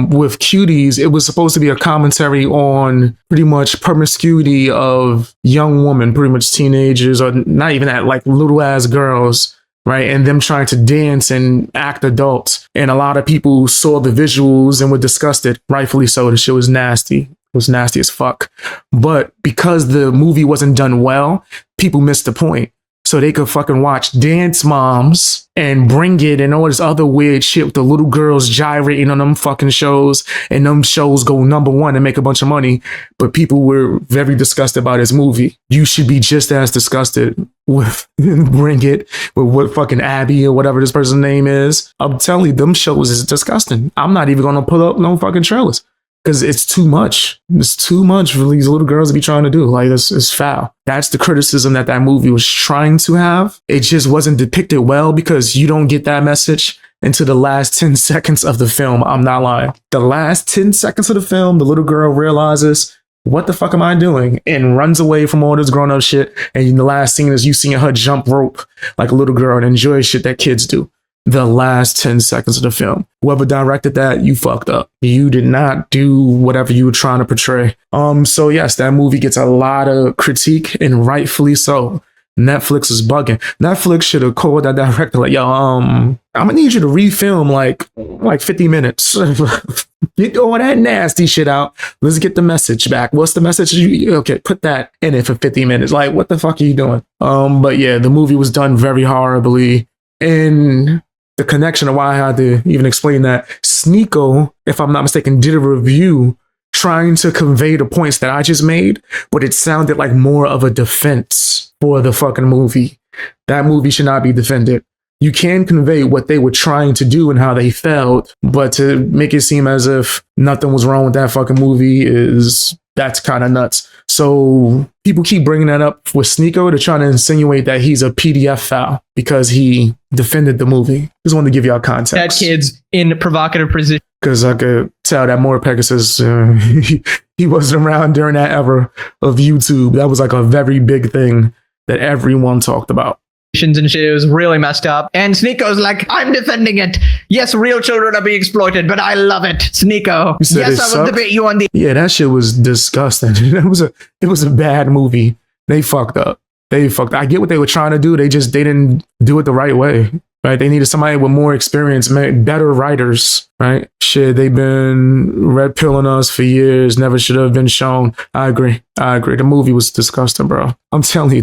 With Cuties, it was supposed to be a commentary on pretty much promiscuity of young women, pretty much teenagers, or not even that, like little ass girls, right? And them trying to dance and act adults. And a lot of people saw the visuals and were disgusted, rightfully so. The shit was nasty. It was nasty as fuck. But because the movie wasn't done well, people missed the point. So they could fucking watch Dance Moms and Bring It and all this other weird shit with the little girls gyrating on them fucking shows, and them shows go #1 and make a bunch of money. But people were very disgusted by this movie. You should be just as disgusted with Bring It, with what fucking Abby or whatever this person's name is. I'm telling you, them shows is disgusting. I'm not even gonna pull up no fucking trailers. Because it's too much. It's too much for these little girls to be trying to do. Like, it's foul. That's the criticism that movie was trying to have. It just wasn't depicted well because you don't get that message until the last 10 seconds of the film. I'm not lying. The last 10 seconds of the film, the little girl realizes, what the fuck am I doing? And runs away from all this grown-up shit. And the last scene is you seeing her jump rope like a little girl and enjoy shit that kids do. The last 10 seconds of the film. Whoever directed that, you fucked up. You did not do whatever you were trying to portray. So yes, that movie gets a lot of critique, and rightfully so. Netflix is bugging. Netflix should have called that director like, yo, I'm gonna need you to refilm like 50 minutes. Get all that nasty shit out. Let's get the message back. What's the message? Okay, put that in it for 50 minutes. Like, what the fuck are you doing? But yeah, the movie was done very horribly. And the connection of why I had to even explain that, Sneeko, if I'm not mistaken, did a review trying to convey the points that I just made, but it sounded like more of a defense for the fucking movie. That movie should not be defended. You can convey what they were trying to do and how they felt, but to make it seem as if nothing was wrong with that fucking movie that's kind of nuts. So people keep bringing that up with Sneeko to try to insinuate that he's a PDF foul because he defended the movie. Just wanted to give y'all context. That kid's in provocative position. Because I could tell that More Pegasus, he wasn't around during that era of YouTube. That was like a very big thing that everyone talked about. And shit, it was really messed up. And Sneeko's like, I'm defending it. Yes, real children are being exploited, but I love it. Sneeko. Yes, I will debate you on the. Yeah, that shit was disgusting. It was a bad movie. They fucked up. I get what they were trying to do. They didn't do it the right way. Right? They needed somebody with more experience, better writers, right? Shit, they've been red pilling us for years. Never should have been shown. I agree. The movie was disgusting, bro. I'm telling you,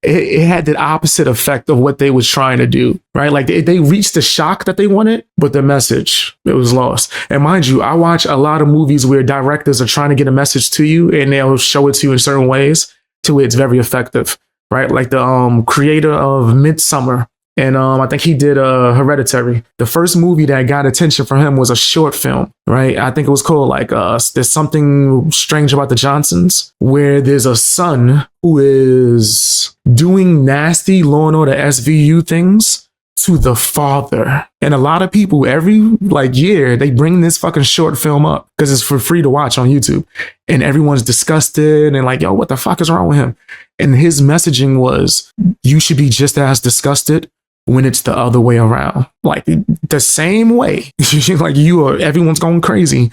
it had the opposite effect of what they was trying to do, right? Like they reached the shock that they wanted, but the message, it was lost. And mind you, I watch a lot of movies where directors are trying to get a message to you and they'll show it to you in certain ways to where it's very effective, right? Like the creator of Midsommar. And I think he did Hereditary. The first movie that got attention from him was a short film, right? I think it was called like There's Something Strange About the Johnsons, where there's a son who is doing nasty Law and Order SVU things to the father. And a lot of people every year, they bring this fucking short film up because it's for free to watch on YouTube. And everyone's disgusted and like, yo, what the fuck is wrong with him? And his messaging was, you should be just as disgusted when it's the other way around. Like the same way. Like everyone's going crazy.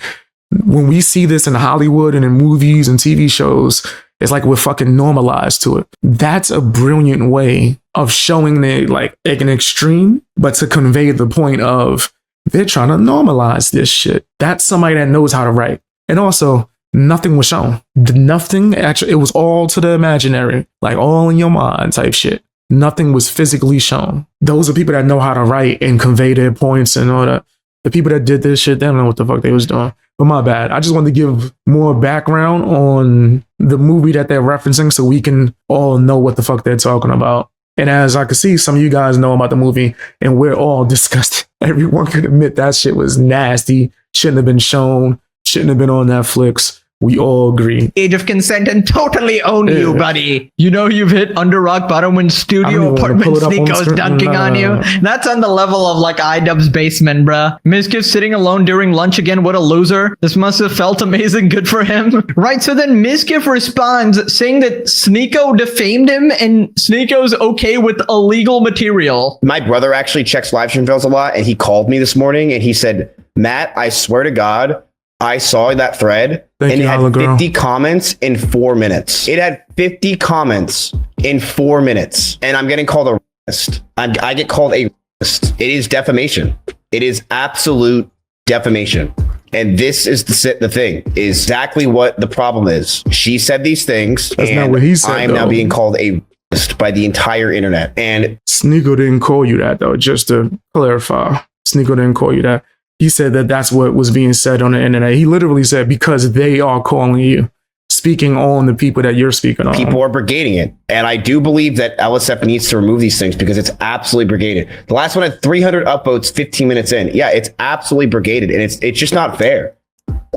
When we see this in Hollywood and in movies and TV shows, it's like we're fucking normalized to it. That's a brilliant way of showing it like an extreme, but to convey the point of they're trying to normalize this shit. That's somebody that knows how to write. And also, nothing was shown. Nothing, actually, it was all to the imaginary, like all in your mind type shit. Nothing was physically shown. Those are people that know how to write and convey their points and all that. The people that did this shit, they don't know what the fuck they was doing. But my bad. I just wanted to give more background on the movie that they're referencing so we can all know what the fuck they're talking about. And as I can see, some of you guys know about the movie and we're all disgusted. Everyone could admit that shit was nasty. Shouldn't have been shown. Shouldn't have been on Netflix. We all agree. Age of consent and totally own you, buddy. You know you've hit under rock bottom when studio apartment Sneako's dunking on you. That's on the level of like iDubbbz basement, bruh. Mizkif sitting alone during lunch again. What a loser. This must have felt amazing. Good for him. Right, so then Mizkif responds saying that Sneako defamed him and Sneako's okay with illegal material. My brother actually checks live stream films a lot, and he called me this morning and he said, Matt, I swear to God, I saw that thread and it had 50 comments in 4 minutes. It had 50 comments in 4 minutes, and I'm getting called a racist. I get called a racist. It is defamation. It is absolute defamation. And this is the thing, is exactly what the problem is. She said these things. That's not what he said. I am now being called a racist by the entire internet. And Sneako didn't call you that, though, just to clarify. Sneako didn't call you that. He said that that's what was being said on the internet. He literally said, because they are calling you, speaking on the people that you're speaking on. People are brigading it. And I do believe that LSF needs to remove these things because it's absolutely brigaded. The last one had 300 upvotes 15 minutes in. Yeah, it's absolutely brigaded, and it's just not fair.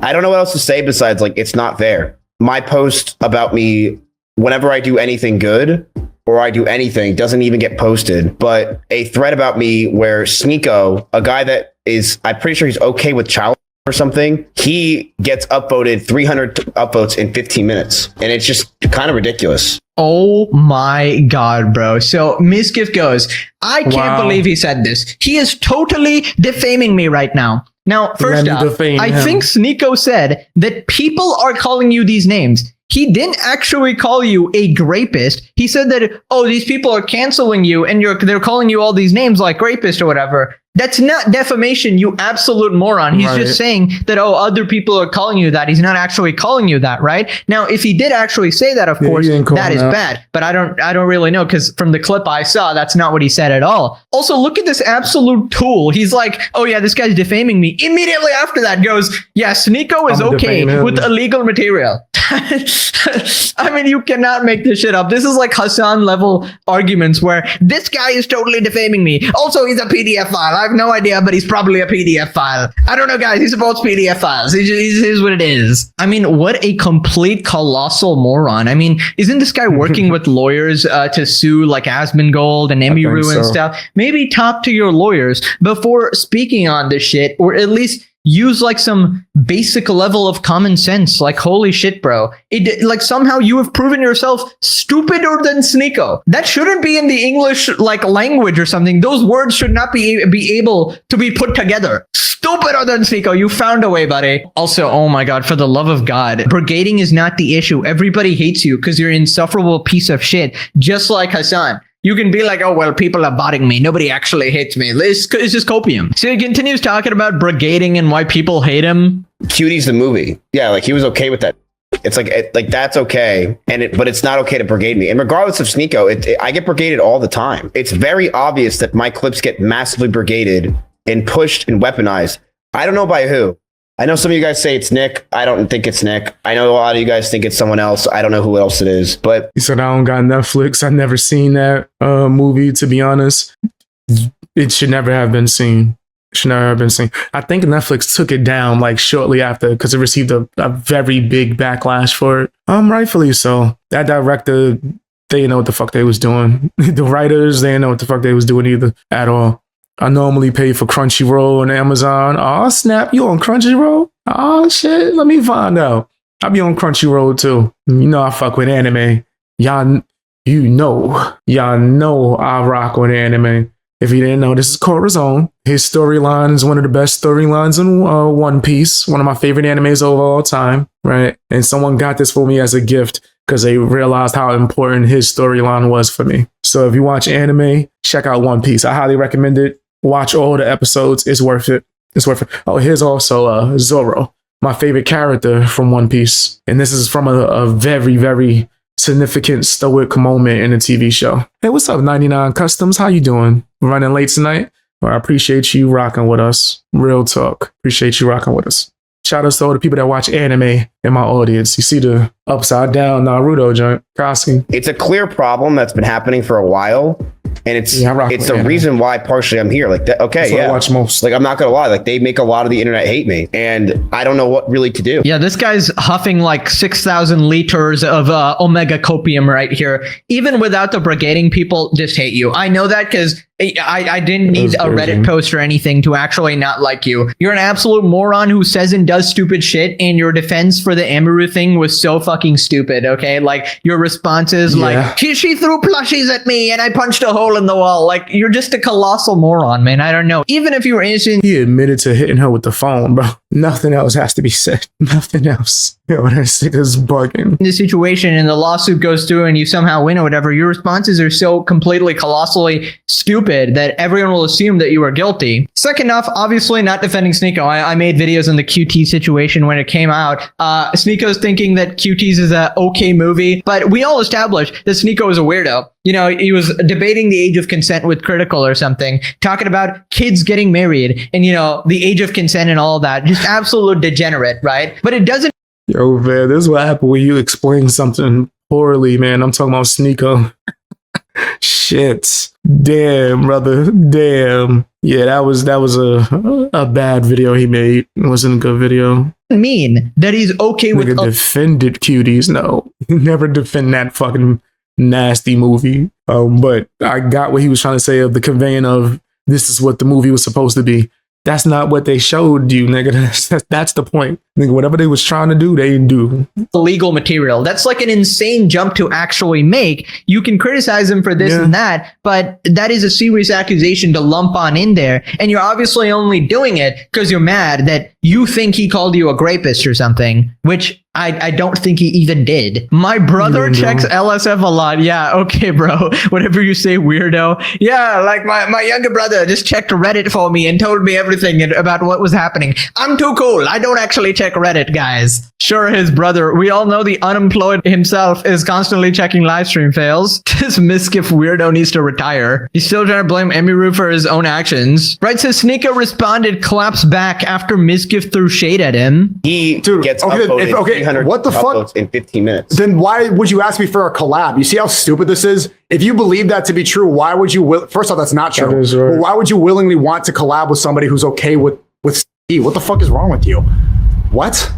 I don't know what else to say besides, like, it's not fair. My post about me, whenever I do anything good or I do anything, doesn't even get posted. But a thread about me where Sneako, a guy that is, I'm pretty sure he's okay with child or something, he gets upvoted 300 upvotes in 15 minutes. And it's just kind of ridiculous. Oh my God, bro. So Mizkif goes, I can't believe he said this. He is totally defaming me right now. Now, first off, I think Sneako said that people are calling you these names. He didn't actually call you a grapist. He said that, oh, these people are canceling you and they're calling you all these names like rapist or whatever. That's not defamation, you absolute moron. He's just saying that, oh, other people are calling you that. He's not actually calling you that, right? Now, if he did actually say that, of course, that is bad. But I don't really know, because from the clip I saw, that's not what he said at all. Also, look at this absolute tool. He's like, oh yeah, this guy's defaming me. Immediately after that goes, yeah, Sneako is okay with illegal material. I mean, you cannot make this shit up. This is like Hasan level arguments where this guy is totally defaming me. Also, he's a PDF file. I have no idea, but he's probably a PDF file. I don't know, guys. He supports PDF files. He's what it is. I mean, what a complete colossal moron. I mean, isn't this guy working with lawyers to sue like Asmongold and Emiru and stuff? Maybe talk to your lawyers before speaking on this shit, or at least use like some basic level of common sense. Like, holy shit, bro. Like somehow you have proven yourself stupider than Sneako. That shouldn't be in the English like language or something. Those words should not be able to be put together. Stupider than Sneako. You found a way, buddy. Also, oh my God, for the love of God, brigading is not the issue. Everybody hates you because you're an insufferable piece of shit, just like Hasan. You can be like, oh, well, people are botting me. Nobody actually hates me. It's just copium. So he continues talking about brigading and why people hate him. Cutie's the movie. Yeah, like he was okay with that. It's like that's okay, but it's not okay to brigade me. And regardless of Sneako, I get brigaded all the time. It's very obvious that my clips get massively brigaded and pushed and weaponized. I don't know by who. I know some of you guys say it's Nick. I don't think it's Nick. I know a lot of you guys think it's someone else. I don't know who else it is, but he said, I don't got Netflix. I've never seen that movie, to be honest. It should never have been seen. Should never have been seen. I think Netflix took it down like shortly after because it received a very big backlash for it. Rightfully so. That director, they didn't know what the fuck they was doing. The writers, they didn't know what the fuck they was doing either at all. I normally pay for Crunchyroll and Amazon. Oh, snap. You on Crunchyroll? Oh, shit. Let me find out. I be on Crunchyroll, too. You know I fuck with anime. Y'all know I rock with anime. If you didn't know, this is Corazon. His storyline is one of the best storylines in One Piece. One of my favorite animes of all time, right? And someone got this for me as a gift because they realized how important his storyline was for me. So if you watch anime, check out One Piece. I highly recommend it. Watch all the episodes. It's worth it. It's worth it. Oh, here's also Zoro, my favorite character from One Piece. And this is from a very, very significant stoic moment in the TV show. Hey, what's up, 99 Customs? How you doing? Running late tonight? Well, I appreciate you rocking with us. Real talk. Appreciate you rocking with us. Shout out to all the people that watch anime in my audience. You see the upside down Naruto joint, Koski. It's a clear problem that's been happening for a while. And it's Yeah, I rock it's with the anime. reason why partially I'm here. Like, okay, That's what I yeah. watch most. Like, I'm not gonna lie. Like, they make a lot of the internet hate me, and I don't know what really to do. Yeah, this guy's huffing like 6,000 liters of omega copium right here. Even without the brigading, people just hate you. I know that because I didn't need That's a crazy. Reddit post or anything to actually not like you. You're an absolute moron who says and does stupid shit, and your defense for the Emiru thing was so fucking stupid, okay? Like, your responses, Yeah. like, she threw plushies at me and I punched a hole in the wall. Like, you're just a colossal moron, man. I don't know. Even if you were innocent, He admitted to hitting her with the phone, bro. Nothing else has to be said. Nothing else. Yo, that nigga's bugging. in this situation and the lawsuit goes through and you somehow win or whatever, your responses are so completely colossally stupid that everyone will assume that you are guilty. Second off, obviously not defending Sneeko. I made videos on the QT situation when it came out. Sneeko's thinking that QT's is a okay movie, but we all established that Sneeko is a weirdo. You know, he was debating the age of consent with Critical or something, talking about kids getting married and, you know, the age of consent and all that. Just absolute degenerate, right? But it doesn't. Yo, man, this is what happened when you explain something poorly, man. I'm talking about Sneeko. Shit. Damn, brother. Damn. Yeah, that was a bad video he made. It wasn't a good video. mean that he's okay with Nigga defended cuties. No, never defend that fucking nasty movie. But I got what he was trying to say of the conveying of this is what the movie was supposed to be. That's not what they showed you, nigga. That's the point. Nigga, whatever they was trying to do, they didn't do. illegal material. That's like an insane jump to actually make. You can criticize him for this and that, but that is a serious accusation to lump on in there. And you're obviously only doing it because you're mad that you think he called you a rapist or something, which I don't think he even did. My brother checks LSF a lot. Yeah, okay, bro. Whatever you say, weirdo. Yeah, like my younger brother just checked Reddit for me and told me everything about what was happening. I'm too cool. I don't actually check Reddit, guys. Sure, his brother. We all know the unemployed himself is constantly checking live stream fails. This Miskiff weirdo needs to retire. He's still trying to blame Emiru for his own actions. Right, so Sneeko responded, claps back after Miskiff threw shade at him. He gets upvoted 300 what the fuck? upvotes in 15 minutes. Then why would you ask me for a collab? You see how stupid this is? If you believe that to be true, why would you? First off, that's not true. That is right. But why would you willingly want to collab with somebody who's okay with C? What the fuck is wrong with you? What?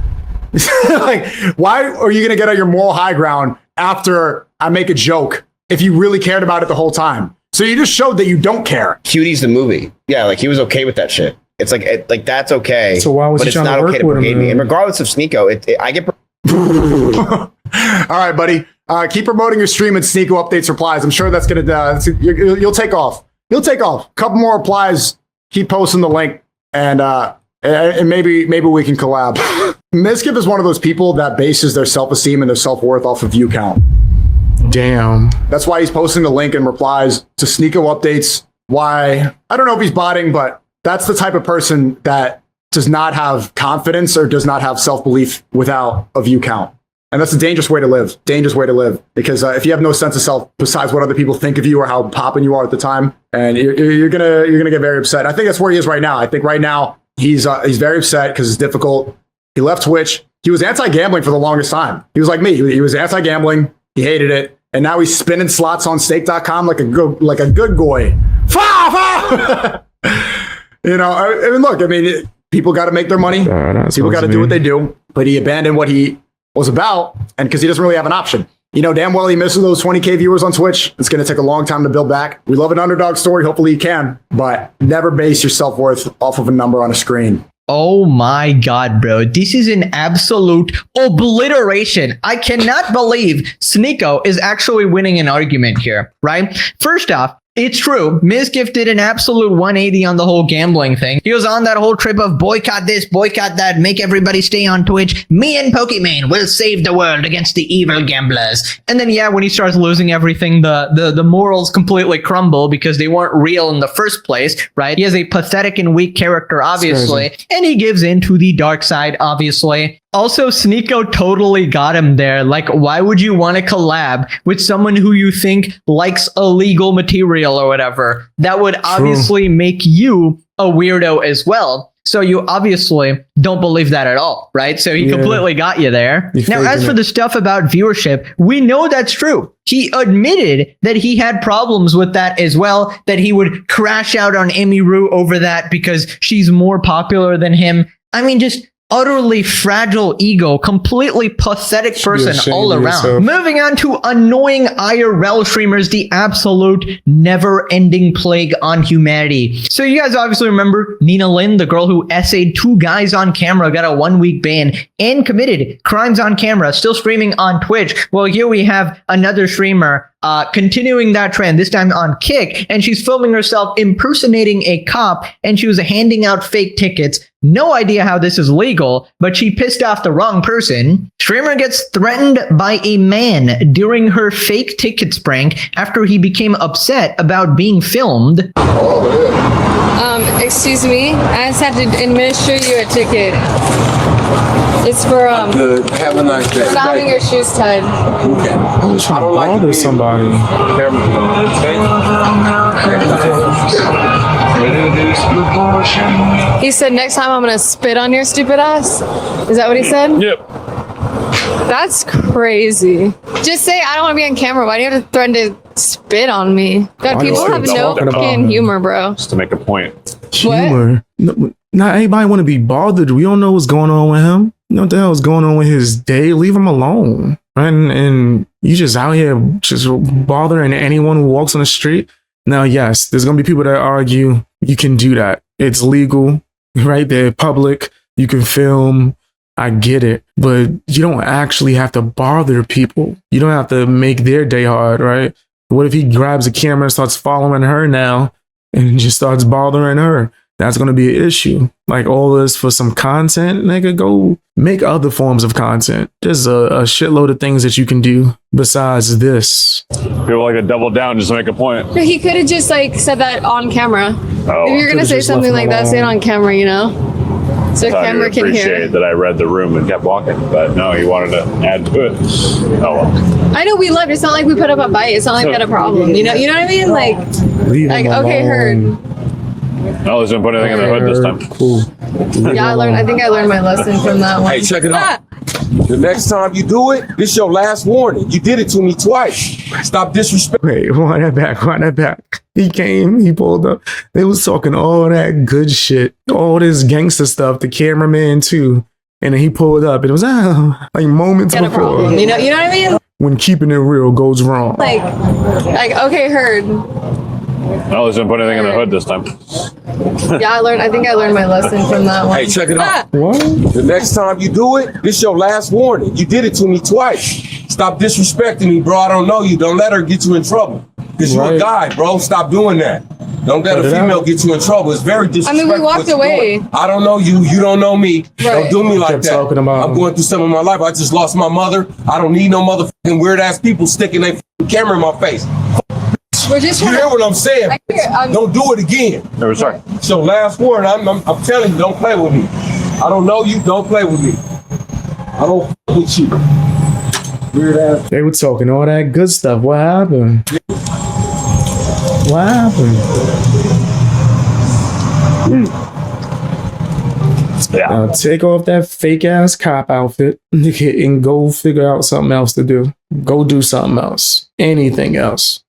Like, why are you gonna get on your moral high ground after I make a joke if you really cared about it the whole time? So you just showed that you don't care. Cutie's the movie. Yeah, like he was okay with that shit. It's like that's okay. So why was but he it's trying to not work okay to with him, brigade me. man? And regardless of Sneeko, I get. All right, buddy. Keep promoting your stream and Sneeko updates replies. I'm sure that's gonna you'll take off. You'll take off. Couple more replies. Keep posting the link, and maybe we can collab. Miskiff is one of those people that bases their self-esteem and their self-worth off of view count. Damn. That's why he's posting the link and replies to Sneeko updates. Why? I don't know if he's botting, but that's the type of person that does not have confidence or does not have self-belief without a view count. And that's a dangerous way to live. Dangerous way to live. Because if you have no sense of self besides what other people think of you or how poppin' you are at the time, and you're gonna get very upset. I think that's where he is right now. I think right now he's very upset because it's difficult. He left Twitch. He was anti-gambling for the longest time. He was like me. He was anti-gambling. He hated it. And now he's spinning slots on stake.com like a good boy. You know, I mean, look, I mean, people got to make their money. People got to do what they do. But he abandoned what he was about, and because he doesn't really have an option. You know damn well he misses those 20K viewers on Twitch. It's going to take a long time to build back. We love an underdog story. Hopefully you can. But never base your self-worth off of a number on a screen. Oh my God, bro. This is an absolute obliteration. I cannot believe Sneeko is actually winning an argument here, right? First off, it's true. Miskiff did an absolute 180 on the whole gambling thing. He was on that whole trip of boycott this, boycott that, make everybody stay on Twitch. Me and Pokimane will save the world against the evil gamblers. And then, yeah, when he starts losing everything, the morals completely crumble because they weren't real in the first place, right? He has a pathetic and weak character, obviously, and he gives in to the dark side, obviously. Also, Sneeko totally got him there. Like, why would you want to collab with someone who you think likes illegal material or whatever? That would obviously make you a weirdo as well. So you obviously don't believe that at all, right? So he completely got you there. Now, as for the stuff about viewership, we know that's true. He admitted that he had problems with that as well, that he would crash out on Amy Rue over that because she's more popular than him. I mean, just utterly fragile ego, completely pathetic person all around. Moving on to annoying IRL streamers, the absolute never-ending plague on humanity. So you guys obviously remember Nina Lin, the girl who essayed 2 guys on camera, got a 1-week ban, and committed crimes on camera, still streaming on Twitch. Well, here we have another streamer continuing that trend, this time on Kick, and she's filming herself impersonating a cop, and she was handing out fake tickets. No idea how this is legal, but she pissed off the wrong person. Streamer gets threatened by a man during her fake tickets prank after he became upset about being filmed. Excuse me, I just have to administer you a ticket. It's for good. Have a nice day. for not having your shoes tied. Okay. I'm trying to bother somebody. He said next time I'm gonna spit on your stupid ass. Is that what he said? Yep. That's crazy. Just say I don't want to be on camera. Why do you have to threaten to spit on me? God, people have no fucking humor, bro. Just to make a point. Humor? No, not everybody want to be bothered. We don't know what's going on with him. You know what the hell is going on with his day? Leave him alone. Right? And you just out here just bothering anyone who walks on the street. Now, yes, there's going to be people that argue you can do that. It's legal, right? They're public. You can film. I get it. But you don't actually have to bother people. You don't have to make their day hard, right? What if he grabs a camera and starts following her now and just starts bothering her? That's going to be an issue. Like all this for some content, nigga, go make other forms of content. There's a shitload of things that you can do besides this. People like to double down just to make a point. No, he could have just like said that on camera. Oh, if you're gonna say something like that, say it on camera, you know? So camera can hear. Appreciate that I read the room and kept walking, but no, he wanted to add to it. Oh well. I know we left. It's not like we put up a fight. It's not like we had a problem. You know what I mean? Like okay, heard. No, there's not put anything in the hood this time. Cool. Yeah, I think I learned my lesson from that one. Hey, check it out. The next time you do it, this your last warning. You did it to me twice. Stop disrespecting. Wait, run that back. He came, he pulled up. They was talking all that good shit, all this gangster stuff, the cameraman too. And then he pulled up. It was like moments before. You know what I mean? When keeping it real goes wrong. Like okay, heard. No, there's not put anything in the hood this time. Yeah, I think I learned my lesson from that one. Hey, check it out. What? The next time you do it, this your last warning. You did it to me twice. Stop disrespecting me, bro. I don't know you. Don't let her get you in trouble. Because you're a guy, bro. Stop doing that. Don't let a female get you in trouble. It's very disrespectful. I mean, we walked away. I don't know you. You don't know me. Don't do me like that. I'm going through some of my life. I just lost my mother. I don't need no motherfucking weird ass people sticking their camera in my face. We're just you hear what I'm saying? Don't do it again. No, sorry. So last word, I'm telling you, don't play with me. I don't know you. Don't play with me. I don't with you. Weird ass. They were talking all that good stuff. What happened? What happened? Yeah. Take off that fake ass cop outfit and go figure out something else to do. Go do something else. Anything else.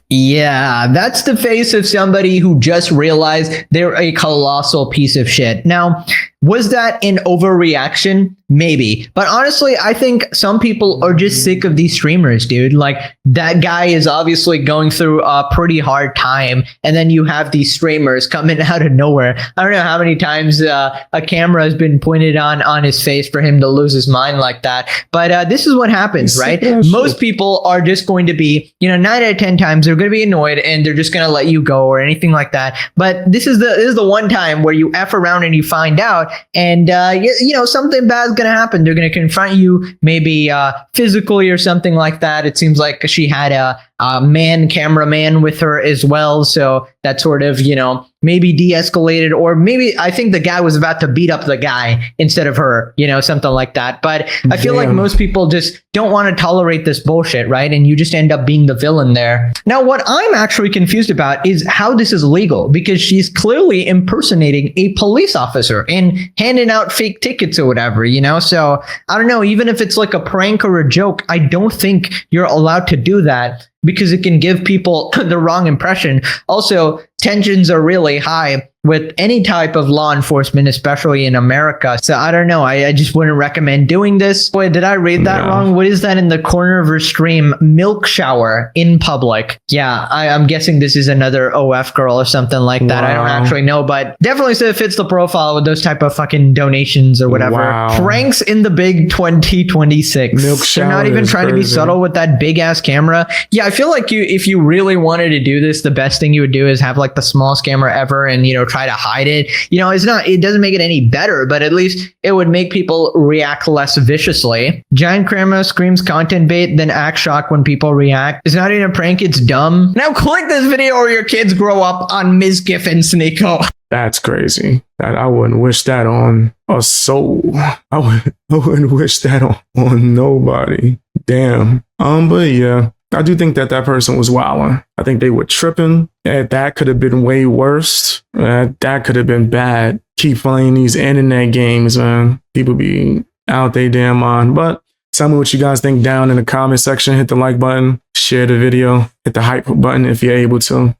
Yeah, that's the face of somebody who just realized they're a colossal piece of shit. Now, was that an overreaction? Maybe. But honestly, I think some people are just sick of these streamers, dude. Like, that guy is obviously going through a pretty hard time. And then you have these streamers coming out of nowhere. I don't know how many times a camera has been pointed on his face for him to lose his mind like that. But this is what happens, right? Most people are just going to be, 9 out of 10 times, they're going to be annoyed and they're just going to let you go or anything like that. But this is the one time where you F around and you find out and, something bad is going to happen. They're going to confront you maybe physically or something like that. It seems like she had man cameraman with her as well. So that sort of, maybe de-escalated, or maybe I think the guy was about to beat up the guy instead of her, something like that. But I feel like most people just don't want to tolerate this bullshit, right? And you just end up being the villain there. Now, what I'm actually confused about is how this is legal, because she's clearly impersonating a police officer and handing out fake tickets or whatever, So I don't know, even if it's like a prank or a joke, I don't think you're allowed to do that, because it can give people the wrong impression. Also, tensions are really high with any type of law enforcement, especially in America. So I don't know. I just wouldn't recommend doing this. Boy, did I read that wrong? What is that in the corner of her stream? Milk shower in public. Yeah, I'm guessing this is another OF girl or something like that. I don't actually know, but definitely so it fits the profile with those type of fucking donations or whatever. Pranks in the big 2026. Milk shower. They're not even trying to be subtle with that big ass camera. Yeah, I feel like if you really wanted to do this, the best thing you would do is have like the smallest camera ever and, try to hide it. It doesn't make it any better, but at least it would make people react less viciously. Giant camera screams content bait, then act shocked when people react. It's not even a prank, it's dumb. Now click this video or your kids grow up on Ms. Giff and Sneeko. That's crazy. That I wouldn't wish that on a soul. I wouldn't wish that on nobody. Damn. But yeah. I do think that person was wilding. I think they were tripping. That could have been way worse. That could have been bad. Keep playing these internet games, man. People be out they damn mind. But tell me what you guys think down in the comment section. Hit the like button, share the video, hit the hype button if you're able to.